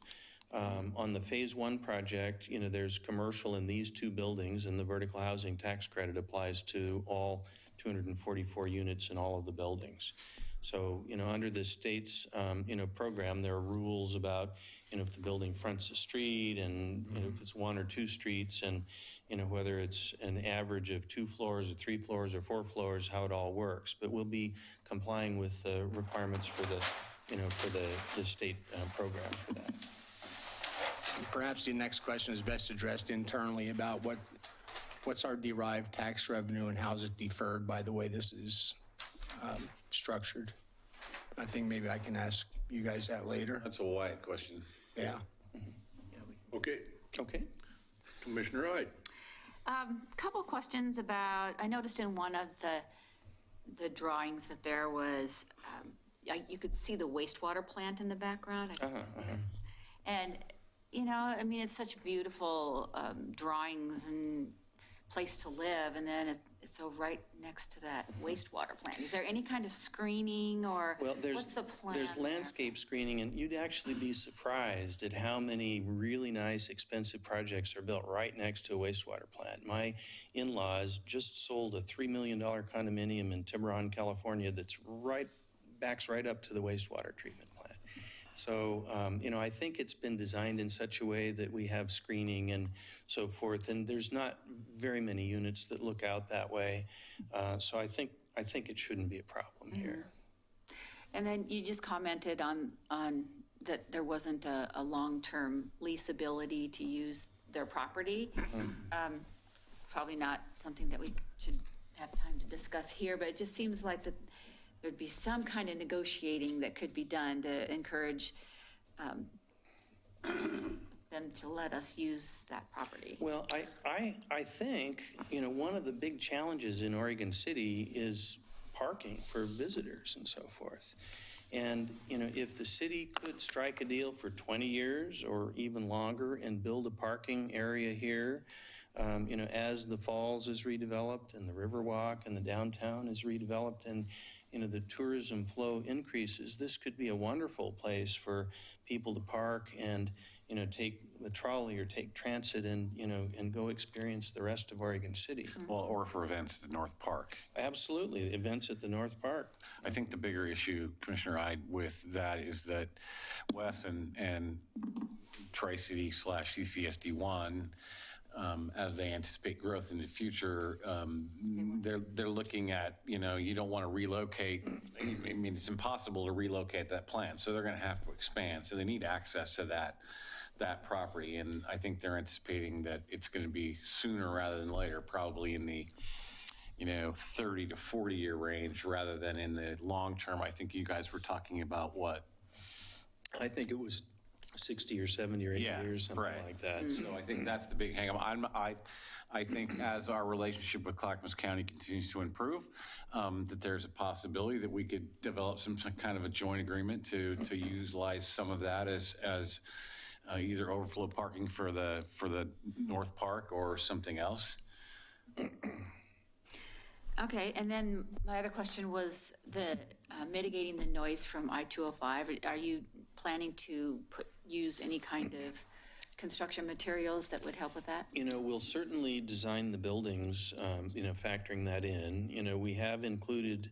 Speaker 10: On the Phase 1 project, there's commercial in these two buildings, and the vertical housing tax credit applies to all 244 units in all of the buildings. So, under the state's, program, there are rules about, if the building fronts a street and, if it's one or two streets and, whether it's an average of 2 floors or 3 floors or 4 floors, how it all works. But we'll be complying with the requirements for the, for the state program for that.
Speaker 1: Perhaps the next question is best addressed internally about what's our derived tax revenue and how is it deferred by the way this is structured. I think maybe I can ask you guys that later.
Speaker 3: That's a wide question.
Speaker 1: Yeah.
Speaker 4: Okay.
Speaker 10: Okay.
Speaker 4: Commissioner Hyde.
Speaker 14: Couple questions about, I noticed in one of the drawings that there was, you could see the wastewater plant in the background. I couldn't see it. And, it's such beautiful drawings and place to live, and then it's so right next to that wastewater plant. Is there any kind of screening or what's the plan?
Speaker 10: There's landscape screening, and you'd actually be surprised at how many really nice, expensive projects are built right next to a wastewater plant. My in-laws just sold a $3 million condominium in Tiburon, California that's backs right up to the wastewater treatment plant. So, I think it's been designed in such a way that we have screening and so forth, and there's not very many units that look out that way. So I think it shouldn't be a problem here.
Speaker 14: And then you just commented on that there wasn't a long-term leasability to use their property. It's probably not something that we should have time to discuss here, but it just seems like that there'd be some kind of negotiating that could be done to encourage them to let us use that property.
Speaker 10: Well, I think, one of the big challenges in Oregon City is parking for visitors and so forth. And, if the city could strike a deal for 20 years or even longer and build a parking area here, as the Falls is redeveloped and the Riverwalk and the downtown is redeveloped and, the tourism flow increases, this could be a wonderful place for people to park and, take the trolley or take transit and, and go experience the rest of Oregon City.
Speaker 3: Well, or for events at the North Park.
Speaker 10: Absolutely, events at the North Park.
Speaker 3: I think the bigger issue, Commissioner Hyde, with that is that Wes and Tri-City / CCSD1, as they anticipate growth in the future, they're looking at, you don't want to relocate. I mean, it's impossible to relocate that plant, so they're going to have to expand. So they need access to that property, and I think they're anticipating that it's going to be sooner rather than later, probably in the 30 to 40 year range rather than in the long term. I think you guys were talking about what?
Speaker 10: I think it was 60 or 70 or 80 years, something like that.
Speaker 3: So I think that's the big hang up. I think as our relationship with Clackamas County continues to improve, that there's a possibility that we could develop some kind of a joint agreement to utilize some of that as either overflow parking for the North Park or something else.
Speaker 14: Okay, and then my other question was the mitigating the noise from I-205. Are you planning to use any kind of construction materials that would help with that?
Speaker 10: We'll certainly design the buildings, factoring that in. We have included,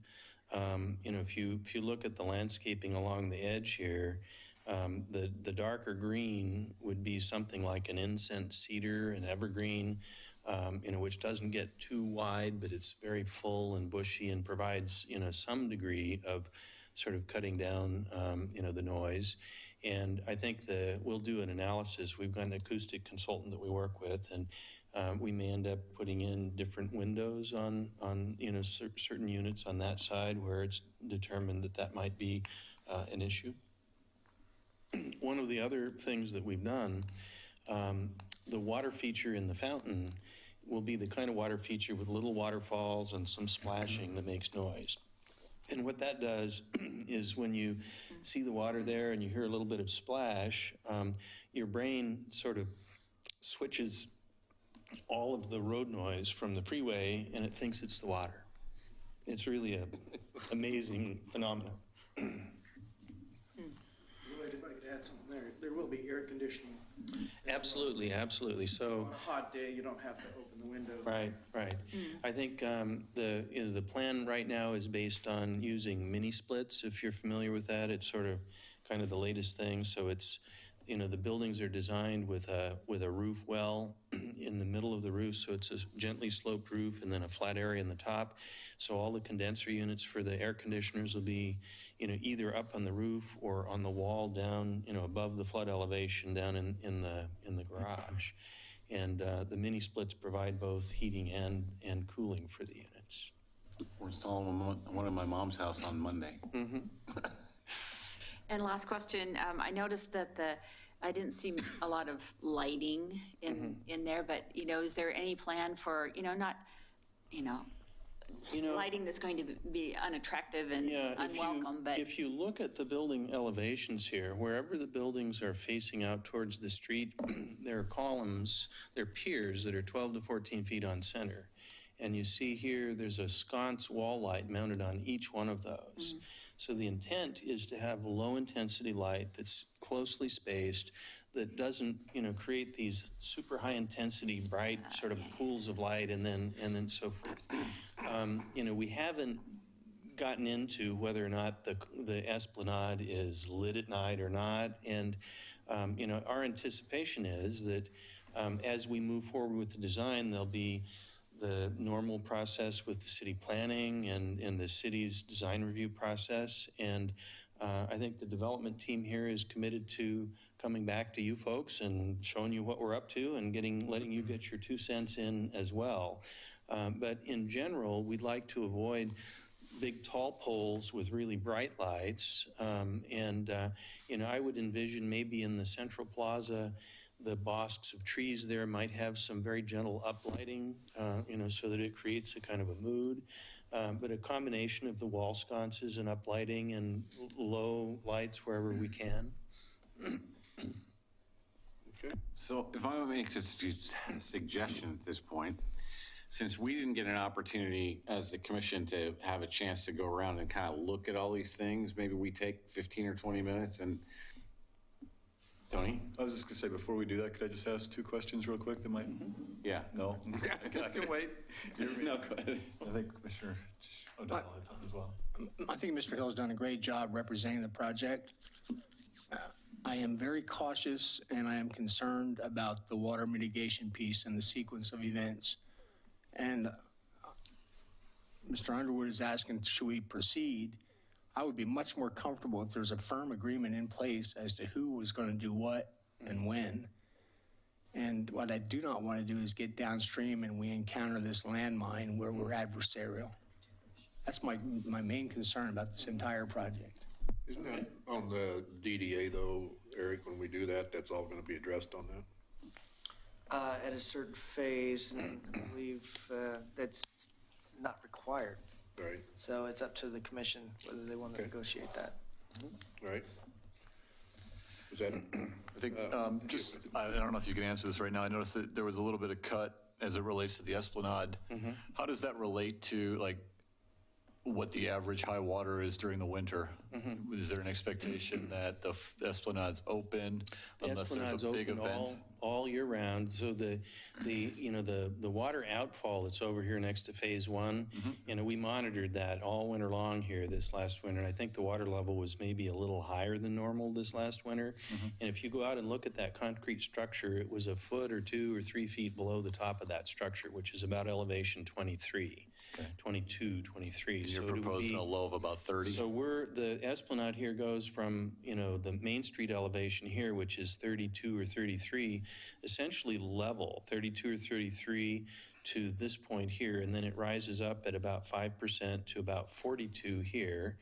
Speaker 10: if you look at the landscaping along the edge here, the darker green would be something like an incense cedar, an evergreen, which doesn't get too wide, but it's very full and bushy and provides, some degree of sort of cutting down, the noise. And I think we'll do an analysis. We've got an acoustic consultant that we work with, and we may end up putting in different windows on certain units on that side where it's determined that might be an issue. One of the other things that we've done, the water feature in the fountain will be the kind of water feature with little waterfalls and some splashing that makes noise. And what that does is when you see the water there and you hear a little bit of splash, your brain sort of switches all of the road noise from the freeway and it thinks it's the water. It's really an amazing phenomenon.
Speaker 13: Lloyd, if I could
Speaker 12: to add something there. There will be air conditioning.
Speaker 10: Absolutely, absolutely. So.
Speaker 12: On a hot day, you don't have to open the window.
Speaker 10: Right, right. I think the plan right now is based on using mini splits. If you're familiar with that, it's sort of kind of the latest thing. So it's, the buildings are designed with a roof well in the middle of the roof, so it's a gently sloped roof and then a flat area in the top. So all the condenser units for the air conditioners will be, either up on the roof or on the wall down, above the flood elevation down in the garage. And the mini splits provide both heating and cooling for the units.
Speaker 3: We're installing one at my mom's house on Monday.
Speaker 14: And last question, I noticed that I didn't see a lot of lighting in there, but, is there any plan for, lighting that's going to be unattractive and unwelcome, but.
Speaker 10: If you look at the building elevations here, wherever the buildings are facing out towards the street, there are columns, there are piers that are 12 to 14 feet on center. And you see here, there's a sconce wall light mounted on each one of those. So the intent is to have low-intensity light that's closely spaced, that doesn't, create these super high-intensity, bright sort of pools of light, and then so forth. We haven't gotten into whether or not the Esplanade is lit at night or not, and our anticipation is that as we move forward with the design, there'll be the normal process with the city planning and the city's design review process. And I think the development team here is committed to coming back to you folks and showing you what we're up to and letting you get your 2 cents in as well. But in general, we'd like to avoid big tall poles with really bright lights. I would envision maybe in the central plaza, the bosks of trees there might have some very gentle uplighting, so that it creates a kind of a mood. But a combination of the wall sconces and uplighting and low lights wherever we can.
Speaker 4: Okay.
Speaker 3: So if I may make a suggestion at this point, since we didn't get an opportunity as the commission to have a chance to go around and kind of look at all these things, maybe we take 15 or 20 minutes and Tony?
Speaker 6: I was just going to say, before we do that, could I just ask 2 questions real quick that might?
Speaker 3: Yeah.
Speaker 6: No? I can wait.
Speaker 3: No, go ahead.
Speaker 6: I think Commissioner O'Donnell had something as well.
Speaker 1: I think Mr. Hill's done a great job representing the project. I am very cautious and I am concerned about the water mitigation piece and the sequence of events. And Mr. Underwood is asking, should we proceed? I would be much more comfortable if there's a firm agreement in place as to who was going to do what and when. And what I do not want to do is get downstream and we encounter this landmine where we're adversarial. That's my main concern about this entire project.
Speaker 4: Isn't that on the DDA though, Eric, when we do that, that's all going to be addressed on that?
Speaker 8: At a certain phase, and I believe that's not required.
Speaker 4: Right.
Speaker 8: So it's up to the commission whether they want to negotiate that.
Speaker 4: Right. Is that?
Speaker 6: I think I don't know if you can answer this right now. I noticed that there was a little bit of cut as it relates to the Esplanade. How does that relate to what the average high water is during the winter? Is there an expectation that the Esplanade's open unless there's a big event?
Speaker 10: All year round. So the water outfall that's over here next to phase 1, we monitored that all winter long here this last winter. And I think the water level was maybe a little higher than normal this last winter. And if you go out and look at that concrete structure, it was a foot or 2 or 3 feet below the top of that structure, which is about elevation 23. 22, 23.
Speaker 6: And you're proposing a low of about 30?
Speaker 10: So the Esplanade here goes from, the Main Street elevation here, which is 32 or 33, essentially level, 32 or 33 to this point here, and then it rises up at about 5% to about 42 here.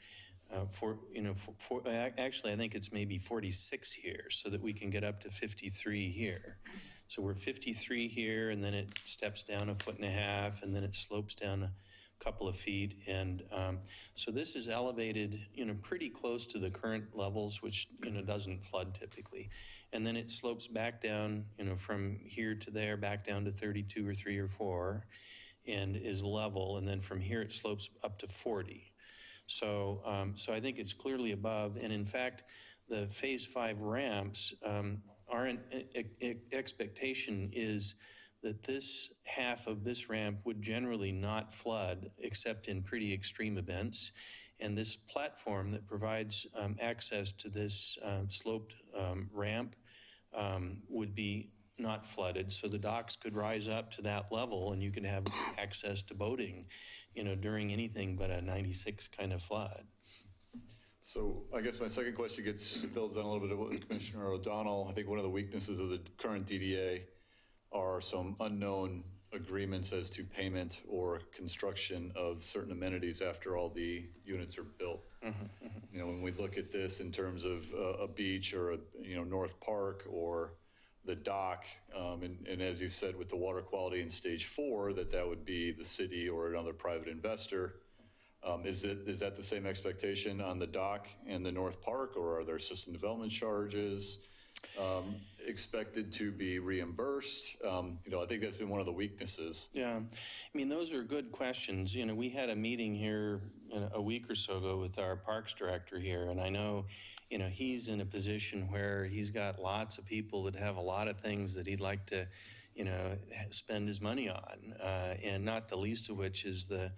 Speaker 10: Actually, I think it's maybe 46 here, so that we can get up to 53 here. So we're 53 here, and then it steps down 1.5 feet, and then it slopes down a couple of feet. And so this is elevated, pretty close to the current levels, which, doesn't flood typically. And then it slopes back down, from here to there, back down to 32 or 3 or 4, and is level. And then from here, it slopes up to 40. So I think it's clearly above. And in fact, the Phase 5 ramps, our expectation is that this half of this ramp would generally not flood except in pretty extreme events. And this platform that provides access to this sloped ramp would be not flooded. So the docks could rise up to that level and you could have access to boating, during anything but a 96 kind of flood.
Speaker 6: So I guess my second question builds on a little bit of what Commissioner O'Donnell, I think one of the weaknesses of the current DDA are some unknown agreements as to payment or construction of certain amenities after all the units are built. When we look at this in terms of a beach or a North Park or the dock, and as you said with the water quality in stage 4, that would be the city or another private investor. Is that the same expectation on the dock and the North Park, or are there system development charges expected to be reimbursed? I think that's been one of the weaknesses.
Speaker 10: Yeah, those are good questions. We had a meeting here a week or so ago with our parks director here, and I know, he's in a position where he's got lots of people that have a lot of things that he'd like to, spend his money on, and not the least of which is the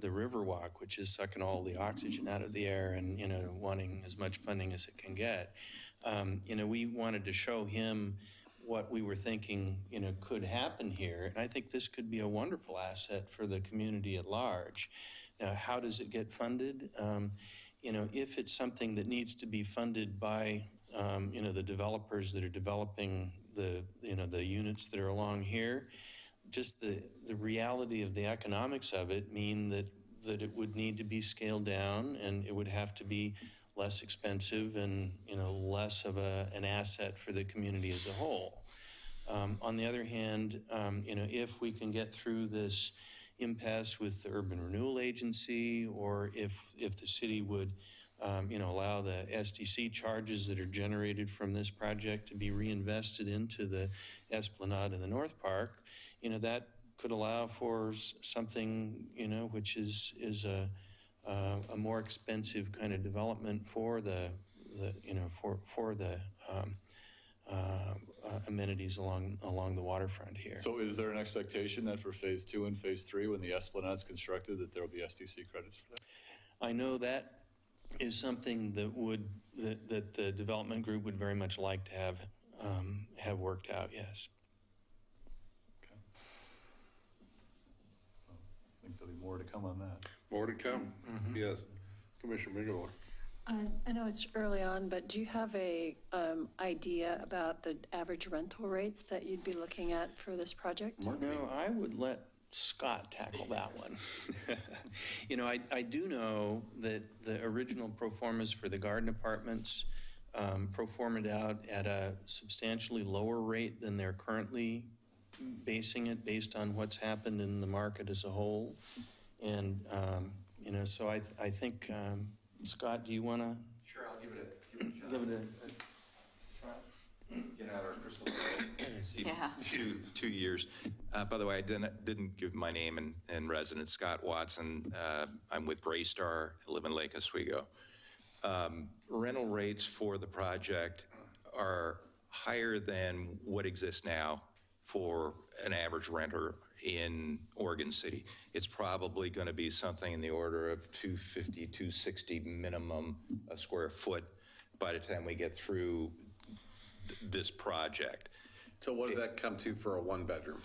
Speaker 10: Riverwalk, which is sucking all the oxygen out of the air and, wanting as much funding as it can get. We wanted to show him what we were thinking, could happen here. And I think this could be a wonderful asset for the community at large. Now, how does it get funded? If it's something that needs to be funded by, the developers that are developing the units that are along here, just the reality of the economics of it mean that it would need to be scaled down and it would have to be less expensive and, less of an asset for the community as a whole. On the other hand, if we can get through this impasse with the Urban Renewal Agency, or if the city would, allow the SDC charges that are generated from this project to be reinvested into the Esplanade and the North Park, that could allow for something, which is a more expensive kind of development for the amenities along the waterfront here.
Speaker 6: So is there an expectation that for phase 2 and phase 3, when the Esplanade's constructed, that there will be SDC credits for that?
Speaker 10: I know that is something that the development group would very much like to have worked out, yes.
Speaker 6: Okay. So I think there'll be more to come on that.
Speaker 4: More to come, yes. Commissioner Miguel.
Speaker 11: I know it's early on, but do you have a idea about the average rental rates that you'd be looking at for this project?
Speaker 10: No, I would let Scott tackle that one. I do know that the original pro formas for the garden apartments pro formed out at a substantially lower rate than they're currently basing it, based on what's happened in the market as a whole. And, so I think, Scott, do you want to?
Speaker 5: Sure, I'll give it a try. Get out our crystal ball. See, 2 years. By the way, I didn't give my name and residence. Scott Watson. I'm with Graystar. I live in Lake Oswego. Rental rates for the project are higher than what exists now for an average renter in Oregon City. It's probably going to be something in the order of $250, $260 minimum a square foot by the time we get through this project.
Speaker 3: So what does that come to for a one-bedroom?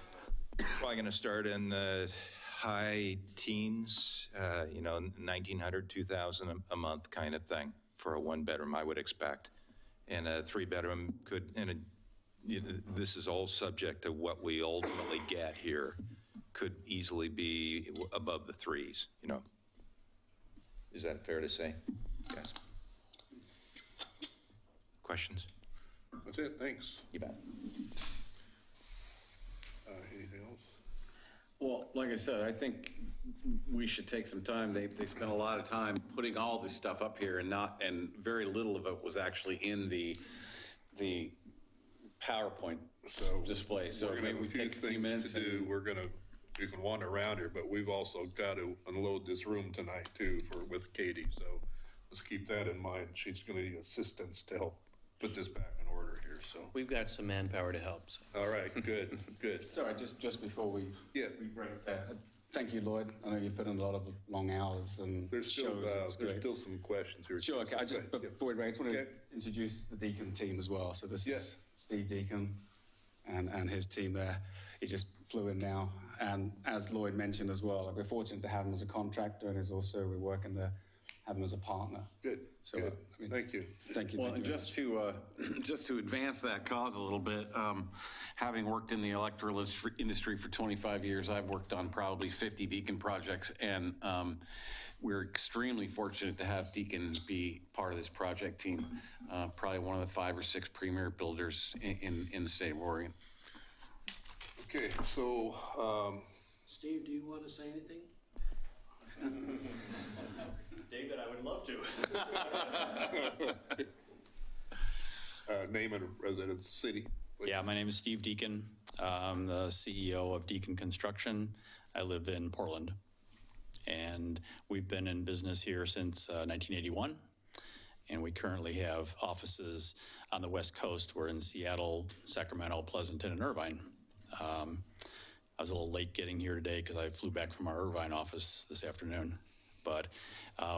Speaker 5: Probably going to start in the high teens, $1,900, $2,000 a month kind of thing for a one-bedroom, I would expect. And a three-bedroom this is all subject to what we ultimately get here, could easily be above the threes, Is that fair to say? Yes. Questions?
Speaker 4: That's it, thanks.
Speaker 5: You bet.
Speaker 4: Anything else?
Speaker 3: Well, like I said, I think we should take some time. They spent a lot of time putting all this stuff up here, and very little of it was actually in the PowerPoint display. So maybe we take a few minutes
Speaker 4: to do. You can wander around here, but we've also got to unload this room tonight too with Katie. So let's keep that in mind. She's going to need assistance to help put this back in order here, so.
Speaker 10: We've got some manpower to help. So.
Speaker 4: All right, good, good.
Speaker 9: Sorry, just before we
Speaker 4: Yeah.
Speaker 9: we break there. Thank you, Lloyd. I know you put in a lot of long hours and
Speaker 4: There's still,
Speaker 9: shows. It's
Speaker 4: there's
Speaker 9: great.
Speaker 4: still some questions here.
Speaker 9: Sure, okay. Before we break, I just want to
Speaker 4: Okay.
Speaker 9: introduce the Deacon team as well. So this
Speaker 4: Yeah.
Speaker 9: is Steve Deacon and his team there. He just flew in now. And as Lloyd mentioned as well, we're fortunate to have him as a contractor, and we're working to have him as a partner.
Speaker 4: Good,
Speaker 9: So,
Speaker 4: good.
Speaker 9: I mean,
Speaker 4: Thank you.
Speaker 9: Thank you.
Speaker 3: Well,
Speaker 9: thank
Speaker 3: and
Speaker 9: you very
Speaker 3: just to advance that cause a little bit, having worked in the electrical industry for 25 years, I've worked on probably 50 Deacon projects, and we're extremely fortunate to have Deacon be part of this project team. Probably one of the 5 or 6 premier builders in the state of Oregon.
Speaker 4: Okay, so,
Speaker 13: Steve, do you want to say anything?
Speaker 6: David, I would love to.
Speaker 4: name and residence, city. please.
Speaker 15: Yeah, my name is Steve Deacon. I'm the CEO of Deacon Construction. I live in Portland. And we've been in business here since 1981. And we currently have offices on the West Coast. We're in Seattle, Sacramento, Pleasanton, and Irvine. I was a little late getting here today because I flew back from our Irvine office this afternoon. But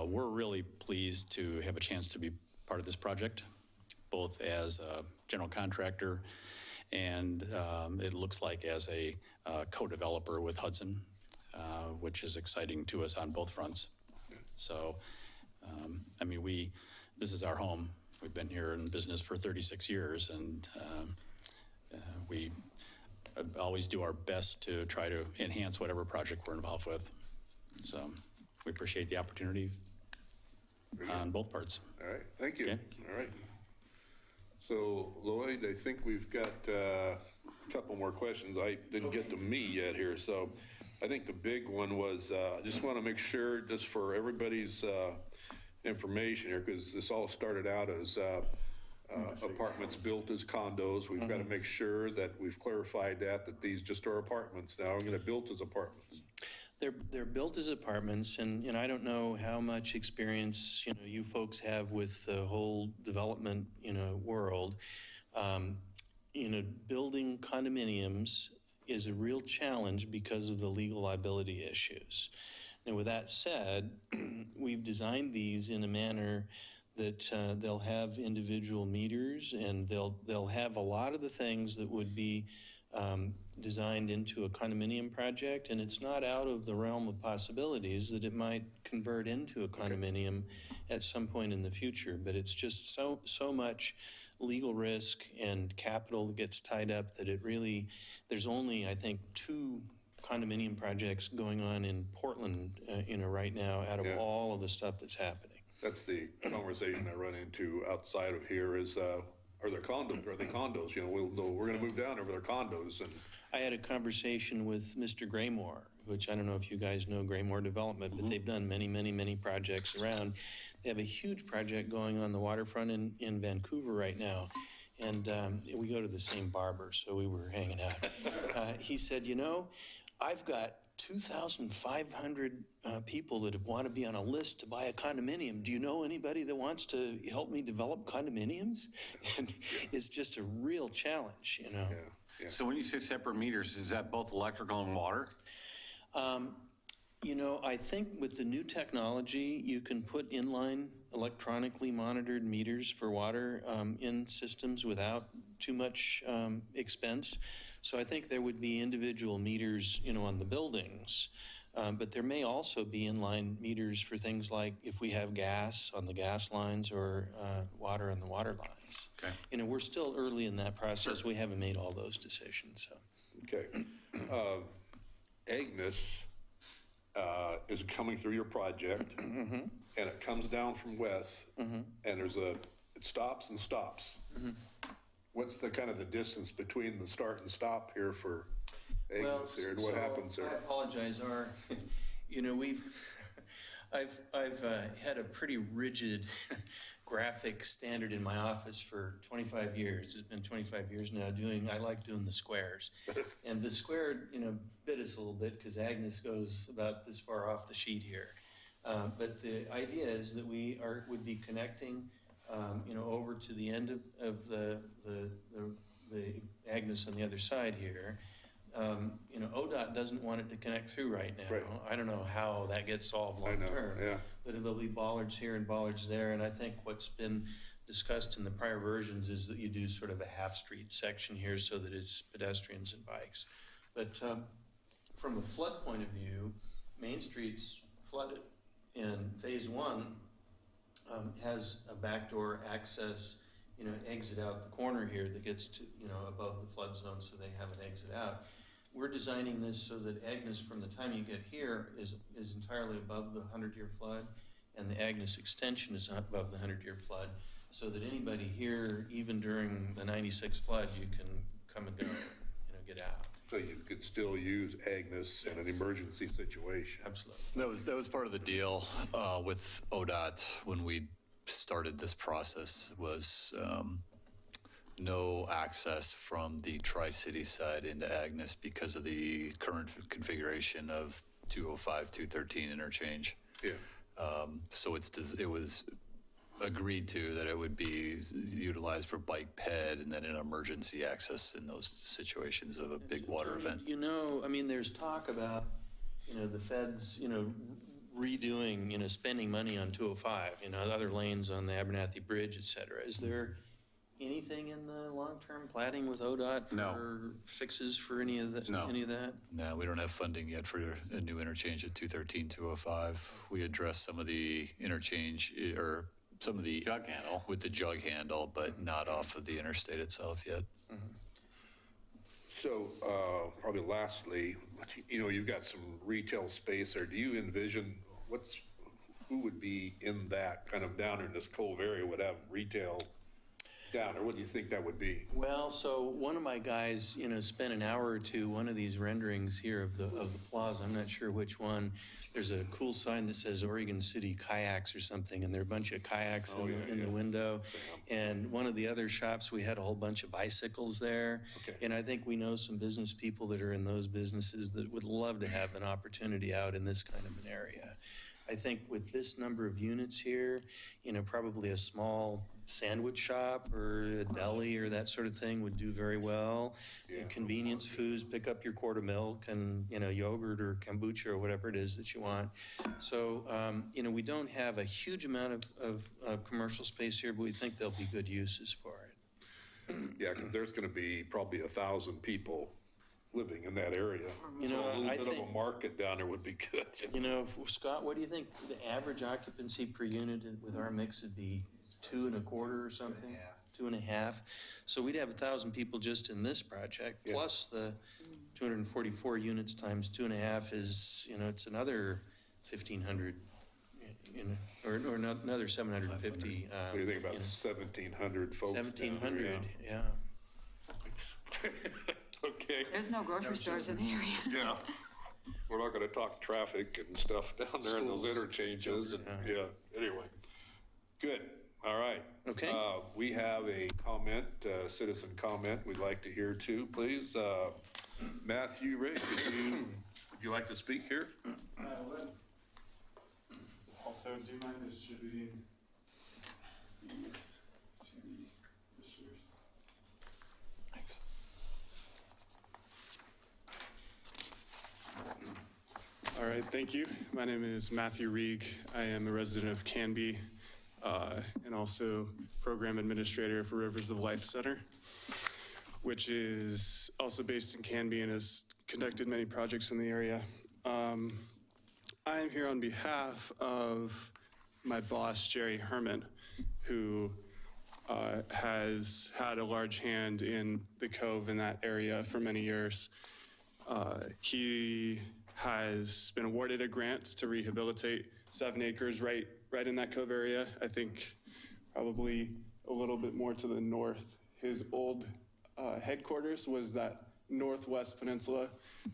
Speaker 15: we're really pleased to have a chance to be part of this project, both as a general contractor and it looks like as a co-developer with Hudson, which is exciting to us on both fronts. So, I mean, this is our home. We've been here in business for 36 years, and we always do our best to try to enhance whatever project we're involved with. So we appreciate the opportunity on both parts.
Speaker 4: All right, thank you.
Speaker 15: Okay.
Speaker 4: All right. So Lloyd, I think we've got a couple more questions. I didn't get to me yet here, so I think the big one was, I just want to make sure, just for everybody's information here, because this all started out as apartments built as condos. We've got to make sure that we've clarified that these just are apartments now. We're going to build as apartments.
Speaker 10: They're built as apartments, and I don't know how much experience you folks have with the whole development world. Building condominiums is a real challenge because of the legal liability issues. And with that said, we've designed these in a manner that they'll have individual meters, and they'll have a lot of the things that would be designed into a condominium project, and it's not out of the realm of possibilities that it might convert into a condominium at some point in the future. But it's just so much legal risk and capital that gets tied up that there's only, I think, 2 condominium projects going on in Portland, right now, out of all of the stuff that's happening.
Speaker 4: That's the conversation I run into outside of here is, are there condos? Are they condos? We're going to move down over their condos. And
Speaker 10: I had a conversation with Mr. Graymore, which I don't know if you guys know Graymore Development, but they've done many, many, many projects around. They have a huge project going on the waterfront in Vancouver right now. And we go to the same barber, so we were hanging out. He said, I've got 2,500 people that want to be on a list to buy a condominium. Do you know anybody that wants to help me develop condominiums? And it's just a real challenge,
Speaker 4: Yeah.
Speaker 3: So when you say separate meters, is that both electrical and water?
Speaker 10: I think with the new technology, you can put inline electronically monitored meters for water in systems without too much expense. So I think there would be individual meters, on the buildings, but there may also be inline meters for things like if we have gas on the gas lines or water on the water lines.
Speaker 3: Okay.
Speaker 10: We're still early in that process. We haven't made all those decisions. So.
Speaker 4: Okay. Agnes is coming through your project, and it comes down from west, and it stops and stops. What's the kind of the distance between the start and stop here for Agnes here, and what happens there?
Speaker 10: I apologize. I've had a pretty rigid graphic standard in my office for 25 years. It's been 25 years now I like doing the squares. And the square, bit us a little bit because Agnes goes about this far off the sheet here. But the idea is that would be connecting, over to the end of the Agnes on the other side here. ODOT doesn't want it to connect through right now.
Speaker 4: Right.
Speaker 10: I don't know how that gets solved long term.
Speaker 4: yeah.
Speaker 10: But there'll be bollards here and bollards there, and I think what's been discussed in the prior versions is that you do sort of a half-street section here so that it's pedestrians and bikes. But from a flood point of view, Main Street's flooded, and Phase 1 has a backdoor access, exit out the corner here that gets to, above the flood zone, so they have an exit out. We're designing this so that Agnes, from the time you get here, is entirely above the 100-year flood, and the Agnes extension is above the 100-year flood, so that anybody here, even during the 96 flood, you can come and go, get out.
Speaker 4: So you could still use Agnes in an emergency situation.
Speaker 10: Absolutely.
Speaker 6: That was part of the deal with ODOT when we started this process, was no access from the Tri-City side into Agnes because of the current configuration of 205, 213 interchange.
Speaker 4: Yeah.
Speaker 6: So it was agreed to that it would be utilized for bike ped and then an emergency access in those situations of a big water event.
Speaker 10: There's talk about, the feds, redoing, spending money on 205, other lanes on the Abernathy Bridge, et cetera. Is there anything in the long-term planning with ODOT for fixes for any of that?
Speaker 6: No.
Speaker 10: Any of that?
Speaker 6: No, we don't have funding yet for a new interchange at 213, 205. We addressed some of the interchange or some of the
Speaker 3: Jug handle.
Speaker 6: with the jug handle, but not off of the interstate itself yet.
Speaker 4: So probably lastly, you've got some retail space there. Do you envision who would be in that kind of down in this Cove area would have retail down, or what do you think that would be?
Speaker 10: Well, so one of my guys, spent an hour or two, one of these renderings here of the plaza, I'm not sure which one. There's a cool sign that says Oregon City Kayaks or something, and there are a bunch of kayaks in the window. And one of the other shops, we had a whole bunch of bicycles there.
Speaker 4: Okay.
Speaker 10: And I think we know some business people that are in those businesses that would love to have an opportunity out in this kind of an area. I think with this number of units here, probably a small sandwich shop or a deli or that sort of thing would do very well.
Speaker 4: Yeah.
Speaker 10: Convenience foods, pick up your quart of milk and, yogurt or kombucha or whatever it is that you want. So, we don't have a huge amount of commercial space here, but we think there'll be good uses for it.
Speaker 4: Yeah, because there's going to be probably 1,000 people living in that area. So a little bit of a market down there would be good.
Speaker 10: Scott, what do you think the average occupancy per unit with our mix would be? 2.25 or something? 2.5. So we'd have 1,000 people just in this project, plus the 244 units times 2.5 is, it's another 1,500, or another 750.
Speaker 4: What do you think about 1,700 folks?
Speaker 10: 1,700, yeah.
Speaker 4: Okay.
Speaker 14: There's no grocery stores in the area.
Speaker 4: Yeah. We're not going to talk traffic and stuff down there in those interchanges. And anyway. Good. All right.
Speaker 10: Okay.
Speaker 4: We have a comment, citizen comment we'd like to hear too, please. Matthew Ray, would you like to speak here?
Speaker 7: I would. Also, do you mind distributing these to the distributors?
Speaker 6: Thanks.
Speaker 7: All right, thank you. My name is Matthew Reeg. I am a resident of Canby and also program administrator for Rivers of Life Center, which is also based in Canby and has conducted many projects in the area. I am here on behalf of my boss, Jerry Herman, who has had a large hand in the Cove in that area for many years. He has been awarded a grant to rehabilitate 7 acres right in that Cove area. I think probably a little bit more to the north. His old headquarters was that northwest peninsula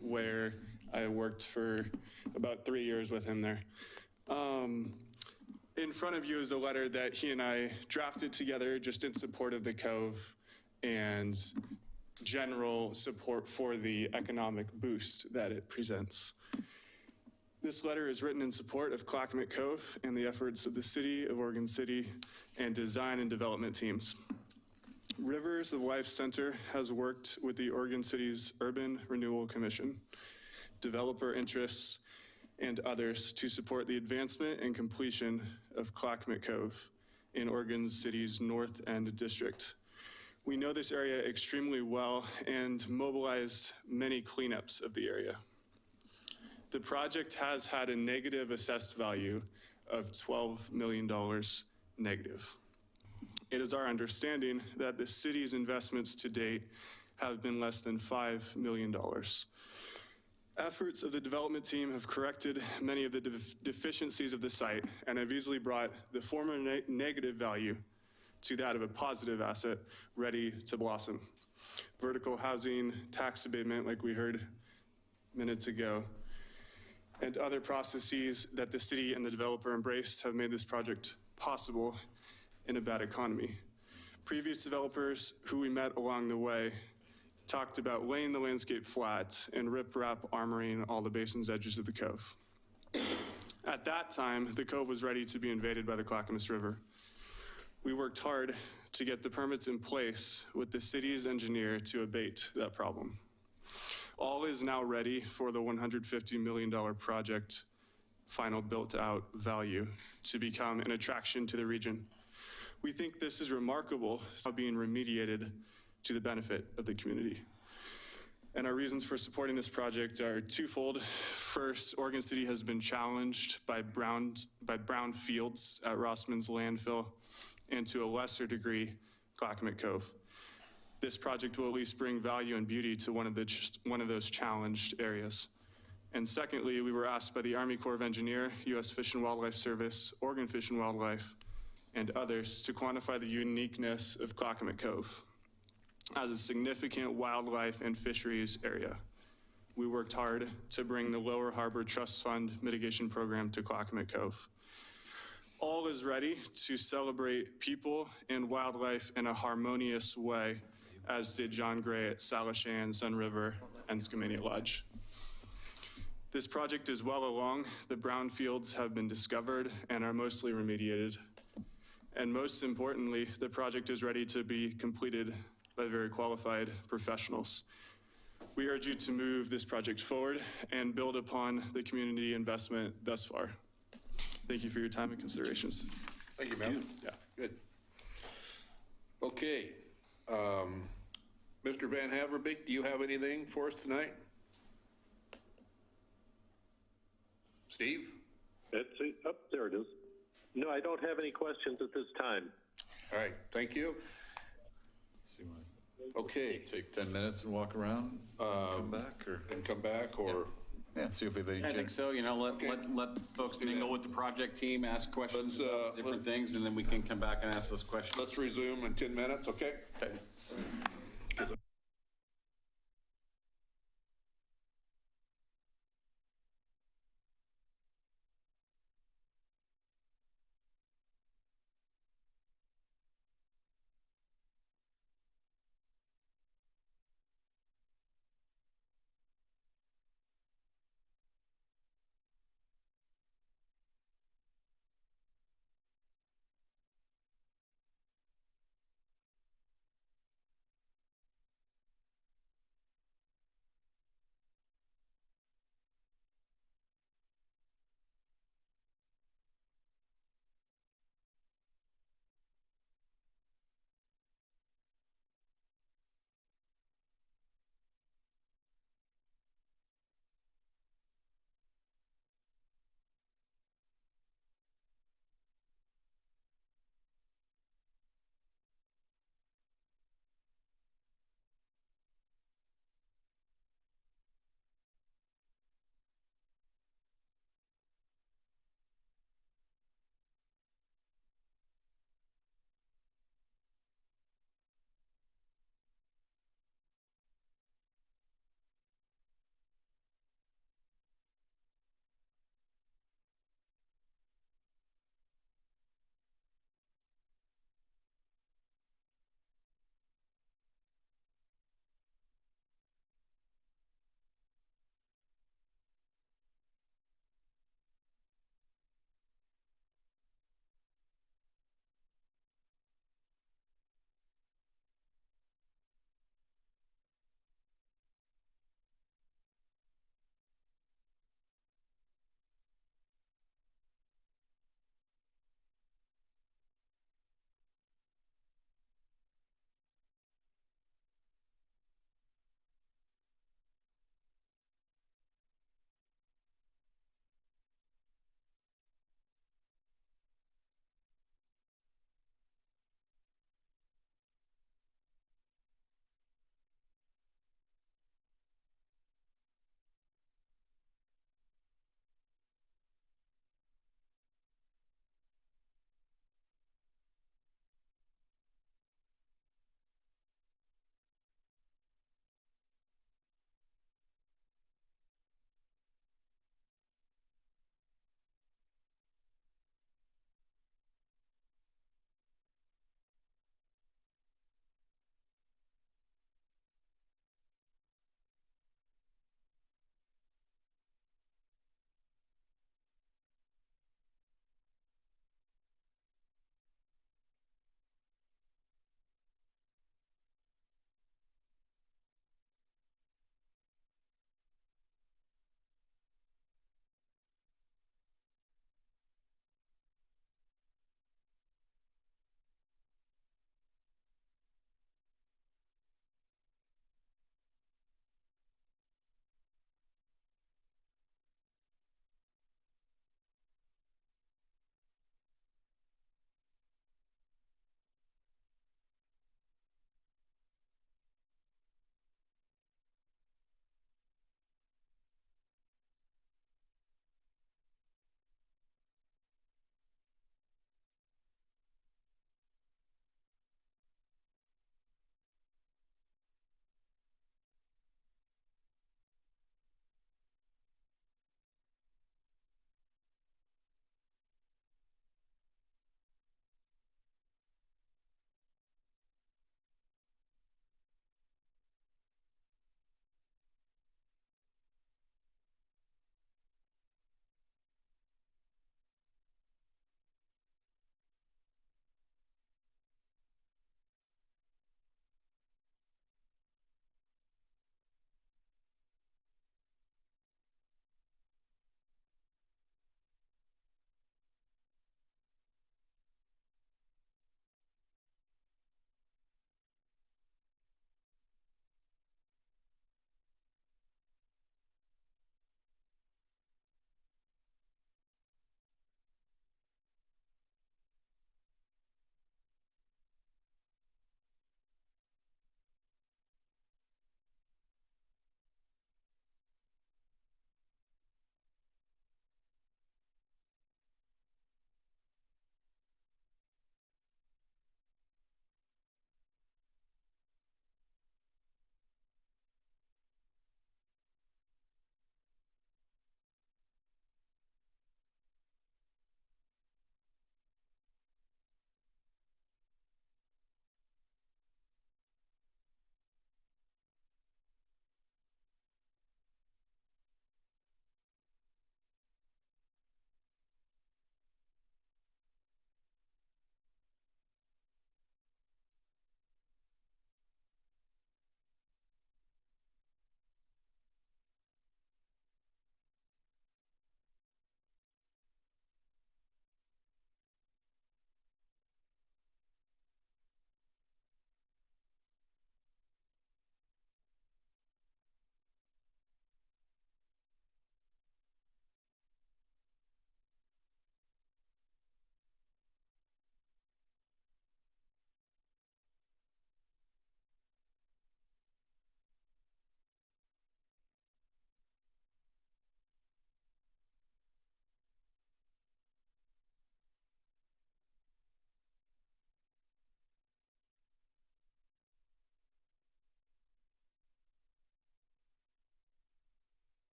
Speaker 7: where I worked for about 3 years with him there. In front of you is a letter that he and I drafted together just in support of the Cove and general support for the economic boost that it presents. This letter is written in support of Clackamas Cove and the efforts of the City of Oregon City and design and development teams. Rivers of Life Center has worked with the Oregon City's Urban Renewal Commission, developer interests, and others to support the advancement and completion of Clackamas Cove in Oregon City's North End District. We know this area extremely well and mobilized many cleanups of the area. The project has had a negative assessed value of $12 million negative. It is our understanding that the city's investments to date have been less than $5 million. Efforts of the development team have corrected many of the deficiencies of the site and have easily brought the former negative value to that of a positive asset ready to blossom. Vertical housing, tax abatement, like we heard minutes ago, and other processes that the city and the developer embraced have made this project possible in a bad economy. Previous developers who we met along the way talked about laying the landscape flat and rip-rap armoring all the basin's edges of the cove. At that time, the cove was ready to be invaded by the Clackamas River. We worked hard to get the permits in place with the city's engineer to abate that problem. All is now ready for the $150 million project final built-out value to become an attraction to the region. We think this is remarkable, being remediated to the benefit of the community. And our reasons for supporting this project are twofold. First, Oregon City has been challenged by brown fields at Rossman's landfill, and to a lesser degree, Clackamas Cove. This project will at least bring value and beauty to one of those challenged areas. And secondly, we were asked by the Army Corps of Engineers, U.S. Fish and Wildlife Service, Oregon Fish and Wildlife, and others to quantify the uniqueness of Clackamas Cove as a significant wildlife and fisheries area. We worked hard to bring the Lower Harbor Trust Fund mitigation program to Clackamas Cove. All is ready to celebrate people and wildlife in a harmonious way, as did John Gray at Salishan, Sun River, and Skamania Lodge. This project is well along. The brownfields have been discovered and are mostly remediated. And most importantly, the project is ready to be completed by very qualified professionals. We urge you to move this project forward and build upon the community investment thus far. Thank you for your time and considerations.
Speaker 4: Thank you, ma'am.
Speaker 7: Yeah.
Speaker 4: Good. Okay. Mr. Van Haverbeek, do you have anything for us tonight? Steve?
Speaker 16: There it is. No, I don't have any questions at this time.
Speaker 4: All right, thank you.
Speaker 6: See what-
Speaker 4: Okay.
Speaker 6: Take 10 minutes and walk around, come back, or?
Speaker 4: And come back, or?
Speaker 6: Yeah, see if we have any.
Speaker 3: I think so, let folks mingle with the project team, ask questions about different things, and then we can come back and ask those questions.
Speaker 4: Let's resume in 10 minutes, okay?
Speaker 6: Okay.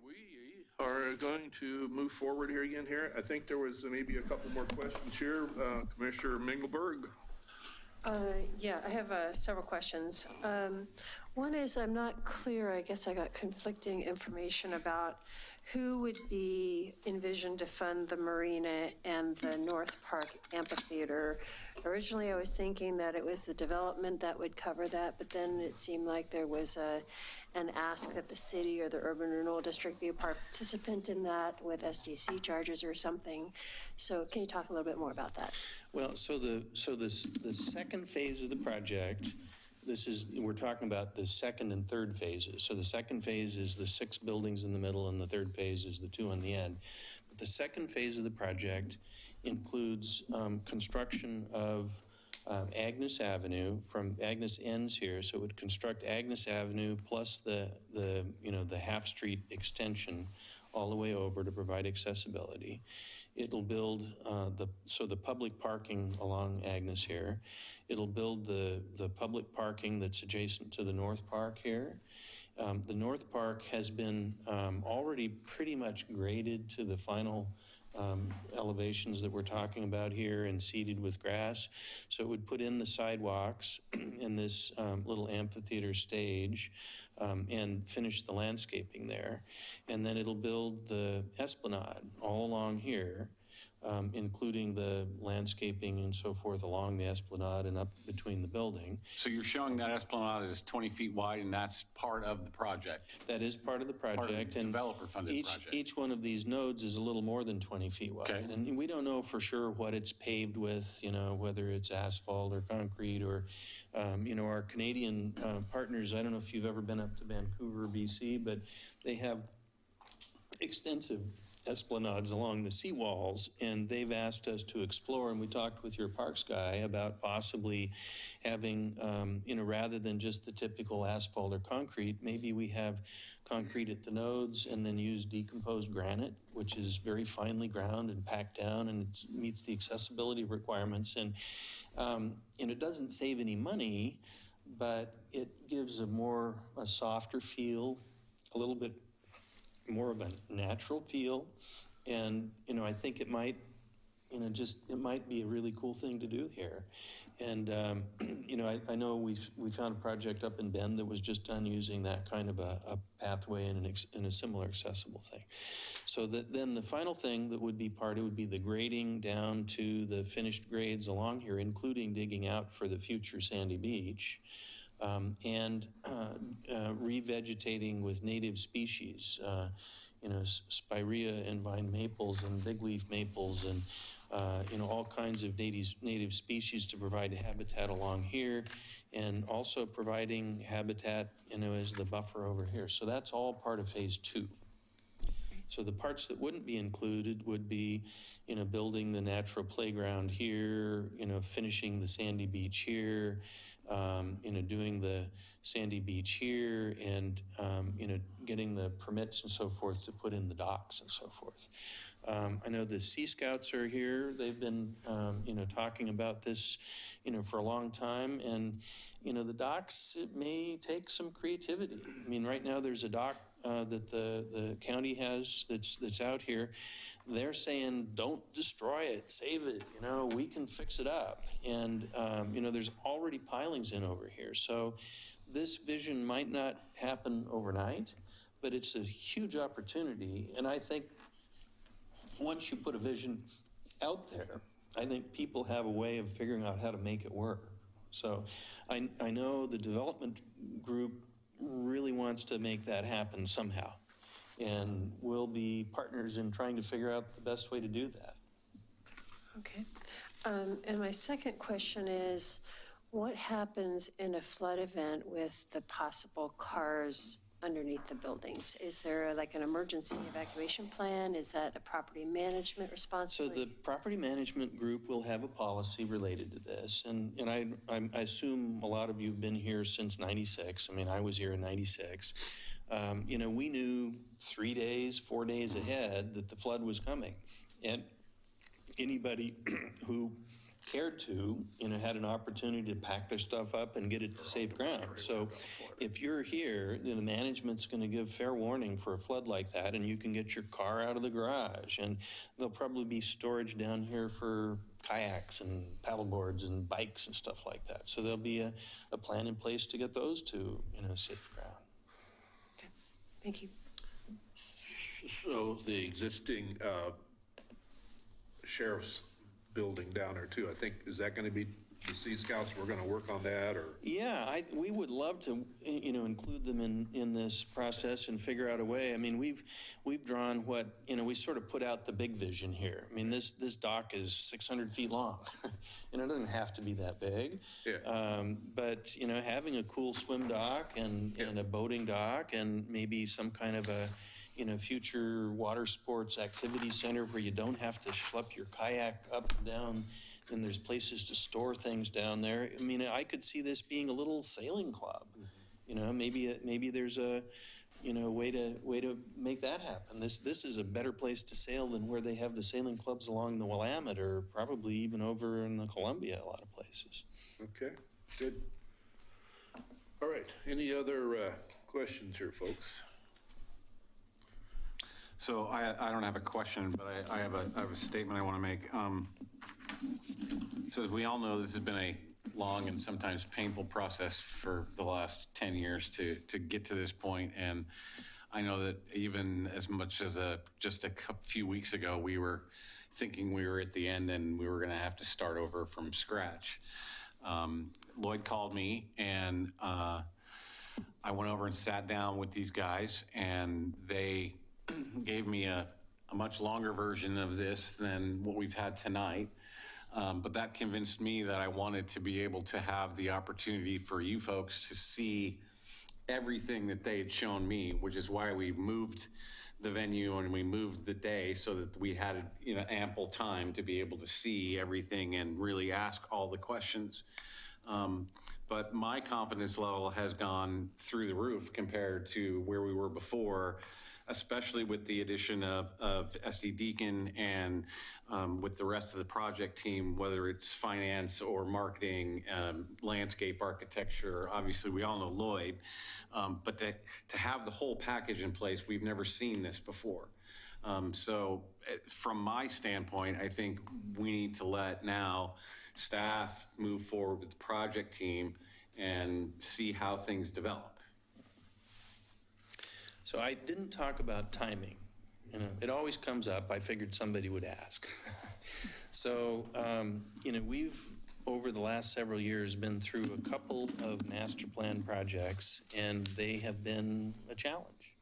Speaker 4: we are going to move forward here again here. I think there was maybe a couple more questions here. Commissioner Mingelberg.
Speaker 11: Yeah, I have several questions. One is I'm not clear, I guess I got conflicting information about who would be envisioned to fund the marina and the North Park Amphitheater. Originally, I was thinking that it was the development that would cover that, but then it seemed like there was an ask that the city or the Urban Renewal District be a participant in that with SDC charges or something. So can you talk a little bit more about that?
Speaker 10: Well, the second phase of the project, we're talking about the second and third phases. So the second phase is the 6 buildings in the middle, and the third phase is the 2 on the end. But the second phase of the project includes construction of Agnes Avenue. From Agnes ends here, so it would construct Agnes Avenue plus the half street extension all the way over to provide accessibility. It'll build the public parking along Agnes here. It'll build the public parking that's adjacent to the North Park here. The North Park has been already pretty much graded to the final elevations that we're talking about here and seeded with grass. So it would put in the sidewalks in this little amphitheater stage and finish the landscaping there. And then it'll build the esplanade all along here, including the landscaping and so forth along the esplanade and up between the building.
Speaker 3: So you're showing that esplanade is 20 feet wide, and that's part of the project?
Speaker 10: That is part of the project.
Speaker 3: Part of the developer-funded project.
Speaker 10: Each one of these nodes is a little more than 20 feet wide.
Speaker 3: Okay.
Speaker 10: And we don't know for sure what it's paved with, whether it's asphalt or concrete or, our Canadian partners. I don't know if you've ever been up to Vancouver, BC, but they have extensive esplanades along the seawalls, and they've asked us to explore, and we talked with your parks guy about possibly having, rather than just the typical asphalt or concrete, maybe we have concrete at the nodes and then use decomposed granite, which is very finely ground and packed down, and it meets the accessibility requirements. And it doesn't save any money, but it gives a softer feel, a little bit more of a natural feel. And, I think it might, it might be a really cool thing to do here. And, I know we found a project up in Bend that was just done using that kind of a pathway and a similar accessible thing. So then the final thing that would be it would be the grading down to the finished grades along here, including digging out for the future sandy beach. And revegetating with native species, spirea and vine maples and big leaf maples and, all kinds of native species to provide habitat along here, and also providing habitat, as the buffer over here. So that's all part of phase 2. So the parts that wouldn't be included would be, building the natural playground here, finishing the sandy beach here, doing the sandy beach here, and, getting the permits and so forth to put in the docks and so forth. I know the Sea Scouts are here. They've been, talking about this, for a long time. And, the docks, it may take some creativity. I mean, right now there's a dock that the county has that's out here. They're saying, don't destroy it, save it, we can fix it up. And, there's already pilings in over here. So this vision might not happen overnight, but it's a huge opportunity. And I think once you put a vision out there, I think people have a way of figuring out how to make it work. So I know the development group really wants to make that happen somehow. And we'll be partners in trying to figure out the best way to do that.
Speaker 11: Okay. And my second question is, what happens in a flood event with the possible cars underneath the buildings? Is there like an emergency evacuation plan? Is that a property management responsibility?
Speaker 10: So the property management group will have a policy related to this. And I assume a lot of you have been here since 96. I mean, I was here in 96. We knew 3 days, 4 days ahead that the flood was coming. And anybody who cared to, had an opportunity to pack their stuff up and get it to safe ground. So if you're here, then the management's going to give fair warning for a flood like that, and you can get your car out of the garage. And there'll probably be storage down here for kayaks and paddleboards and bikes and stuff like that. So there'll be a plan in place to get those to, safe ground.
Speaker 11: Okay, thank you.
Speaker 4: So the existing sheriff's building down there too, I think, is that going to be the Sea Scouts? We're going to work on that, or?
Speaker 10: Yeah, we would love to, include them in this process and figure out a way. I mean, we've drawn what, we sort of put out the big vision here. I mean, this dock is 600 feet long. It doesn't have to be that big.
Speaker 4: Yeah.
Speaker 10: But, having a cool swim dock and a boating dock and maybe some kind of a, future water sports activity center where you don't have to schlep your kayak up and down, and there's places to store things down there. I mean, I could see this being a little sailing club. Maybe there's a, way to make that happen. This is a better place to sail than where they have the sailing clubs along the Willamette, or probably even over in the Columbia, a lot of places.
Speaker 4: Okay, good. All right, any other questions here, folks?
Speaker 3: So I don't have a question, but I have a statement I want to make. So as we all know, this has been a long and sometimes painful process for the last 10 years to get to this point. And I know that even as much as just a few weeks ago, we were thinking we were at the end and we were going to have to start over from scratch. Lloyd called me, and I went over and sat down with these guys, and they gave me a much longer version of this than what we've had tonight. But that convinced me that I wanted to be able to have the opportunity for you folks to see everything that they had shown me, which is why we moved the venue and we moved the day so that we had ample time to be able to see everything and really ask all the questions. But my confidence level has gone through the roof compared to where we were before, especially with the addition of SD Deacon and with the rest of the project team, whether it's finance or marketing, landscape architecture. Obviously, we all know Lloyd, but to have the whole package in place, we've never seen this before. So from my standpoint, I think we need to let now staff move forward with the project team and see how things develop.
Speaker 10: So I didn't talk about timing. It always comes up. I figured somebody would ask. So, we've, over the last several years, been through a couple of master plan projects, and they have been a challenge.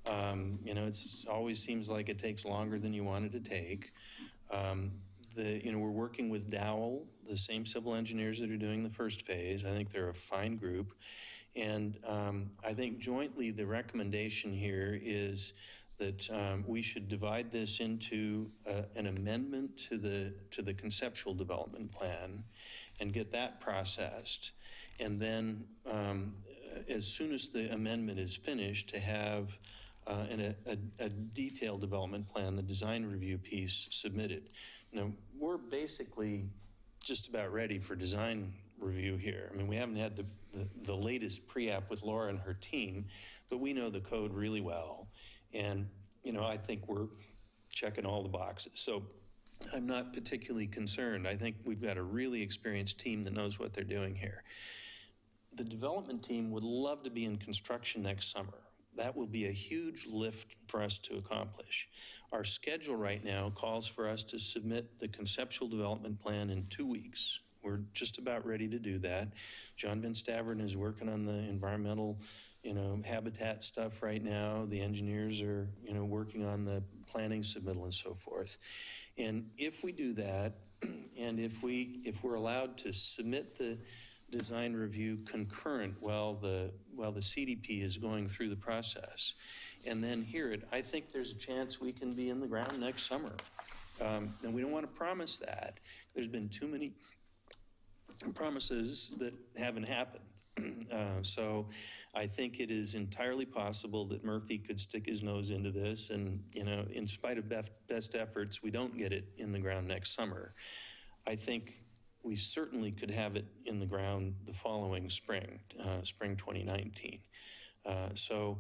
Speaker 10: It always seems like it takes longer than you want it to take. We're working with Dowell, the same civil engineers that are doing the first phase. I think they're a fine group. And I think jointly the recommendation here is that we should divide this into an amendment to the conceptual development plan and get that processed. And then as soon as the amendment is finished, to have a detailed development plan, the design review piece, submitted. Now, we're basically just about ready for design review here. I mean, we haven't had the latest pre-app with Laura and her team, but we know the code really well. And, I think we're checking all the boxes. So I'm not particularly concerned. I think we've got a really experienced team that knows what they're doing here. The development team would love to be in construction next summer. That will be a huge lift for us to accomplish. Our schedule right now calls for us to submit the conceptual development plan in 2 weeks. We're just about ready to do that. John Van Staveren is working on the environmental, habitat stuff right now. The engineers are, working on the planning submittal and so forth. And if we do that, and if we're allowed to submit the design review concurrent while the CDP is going through the process, and then hear it, I think there's a chance we can be in the ground next summer. And we don't want to promise that. There's been too many promises that haven't happened. So I think it is entirely possible that Murphy could stick his nose into this, and in spite of best efforts, we don't get it in the ground next summer. I think we certainly could have it in the ground the following spring, spring 2019. So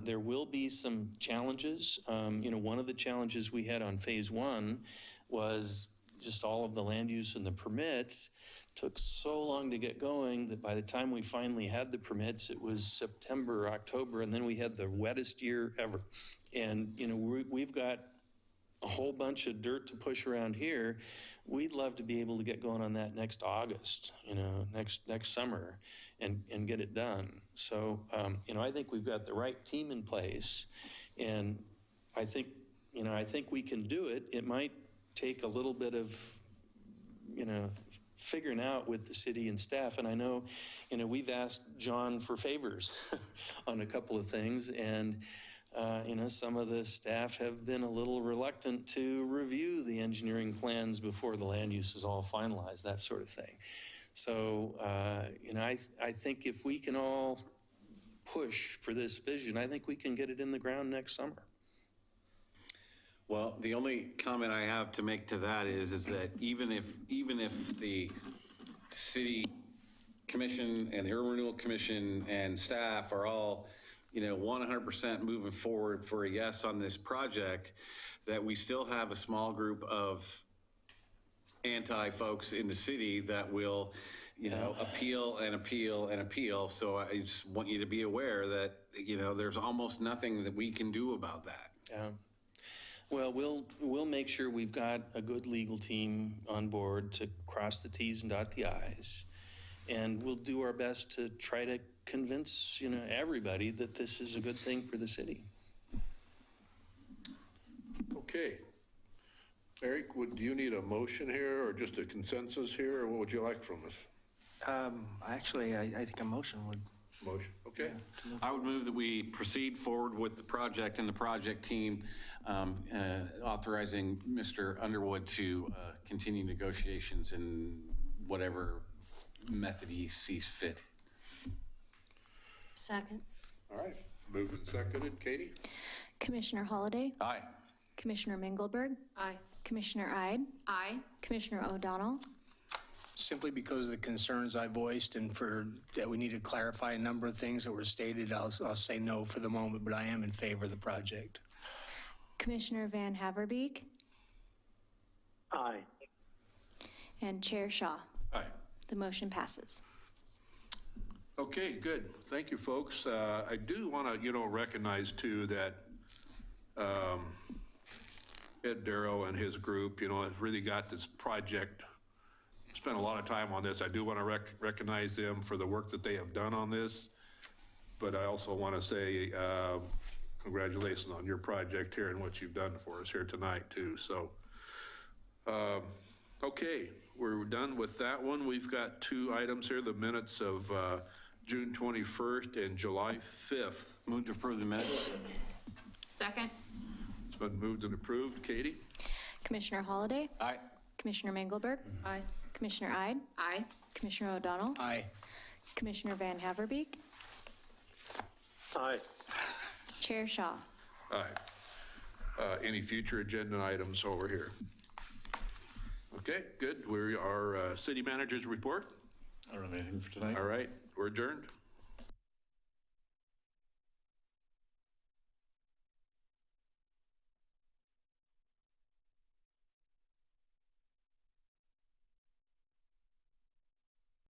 Speaker 10: there will be some challenges. One of the challenges we had on phase one was just all of the land use and the permits took so long to get going that by the time we finally had the permits, it was September, October, and then we had the wettest year ever. And, we've got a whole bunch of dirt to push around here. We'd love to be able to get going on that next August, next summer and get it done. So, I think we've got the right team in place, and I think we can do it. It might take a little bit of, figuring out with the city and staff. And I know, we've asked John for favors on a couple of things, and some of the staff have been a little reluctant to review the engineering plans before the land use is all finalized, that sort of thing. So, I think if we can all push for this vision, I think we can get it in the ground next summer.
Speaker 3: Well, the only comment I have to make to that is that even if the city commission and the Urban Renewal Commission and staff are all 100% moving forward for a yes on this project, that we still have a small group of anti-folks in the city that will, appeal and appeal and appeal. So I just want you to be aware that, there's almost nothing that we can do about that.
Speaker 10: Yeah. Well, we'll make sure we've got a good legal team on board to cross the T's and dot the I's. And we'll do our best to try to convince, everybody that this is a good thing for the city.
Speaker 4: Okay. Eric, do you need a motion here or just a consensus here, or what would you like from us?
Speaker 8: Actually, I think a motion would.
Speaker 4: Motion, okay.
Speaker 3: I would move that we proceed forward with the project and the project team, authorizing Mr. Underwood to continue negotiations in whatever method he sees fit.
Speaker 11: Second.
Speaker 4: All right, moved and seconded. Katie?
Speaker 2: Commissioner Holliday,
Speaker 3: Aye.
Speaker 2: Commissioner Mengelberg,
Speaker 11: Aye.
Speaker 2: Commissioner Ide,
Speaker 14: Aye.
Speaker 2: Commissioner O'Donnell,
Speaker 1: Simply because of the concerns I voiced and for that we need to clarify a number of things that were stated, I'll say no for the moment, but I am in favor of the project.
Speaker 2: Commissioner Van Haverbeek,
Speaker 16: Aye.
Speaker 2: and Chair Shaw.
Speaker 4: Aye.
Speaker 2: The motion passes.
Speaker 4: Okay, good. Thank you, folks. I do want to, recognize too that Ed Darrow and his group, have really got this project, spent a lot of time on this. I do want to recognize them for the work that they have done on this, but I also want to say congratulations on your project here and what you've done for us here tonight too. So, okay, we're done with that one. We've got two items here, the minutes of June 21st and July 5th.
Speaker 3: Move to approve the minutes.
Speaker 14: Second.
Speaker 4: It's been moved and approved. Katie?
Speaker 2: Commissioner Holliday,
Speaker 3: Aye.
Speaker 2: Commissioner Mengelberg,
Speaker 11: Aye.
Speaker 2: Commissioner Ide,
Speaker 14: Aye.
Speaker 2: Commissioner O'Donnell,
Speaker 1: Aye.
Speaker 2: Commissioner Van Haverbeek,
Speaker 16: Aye.
Speaker 2: Chair Shaw.
Speaker 4: Aye. Any future agenda items over here? Okay, good. We are city manager's report.
Speaker 6: I don't have anything for tonight.
Speaker 4: All right, we're adjourned.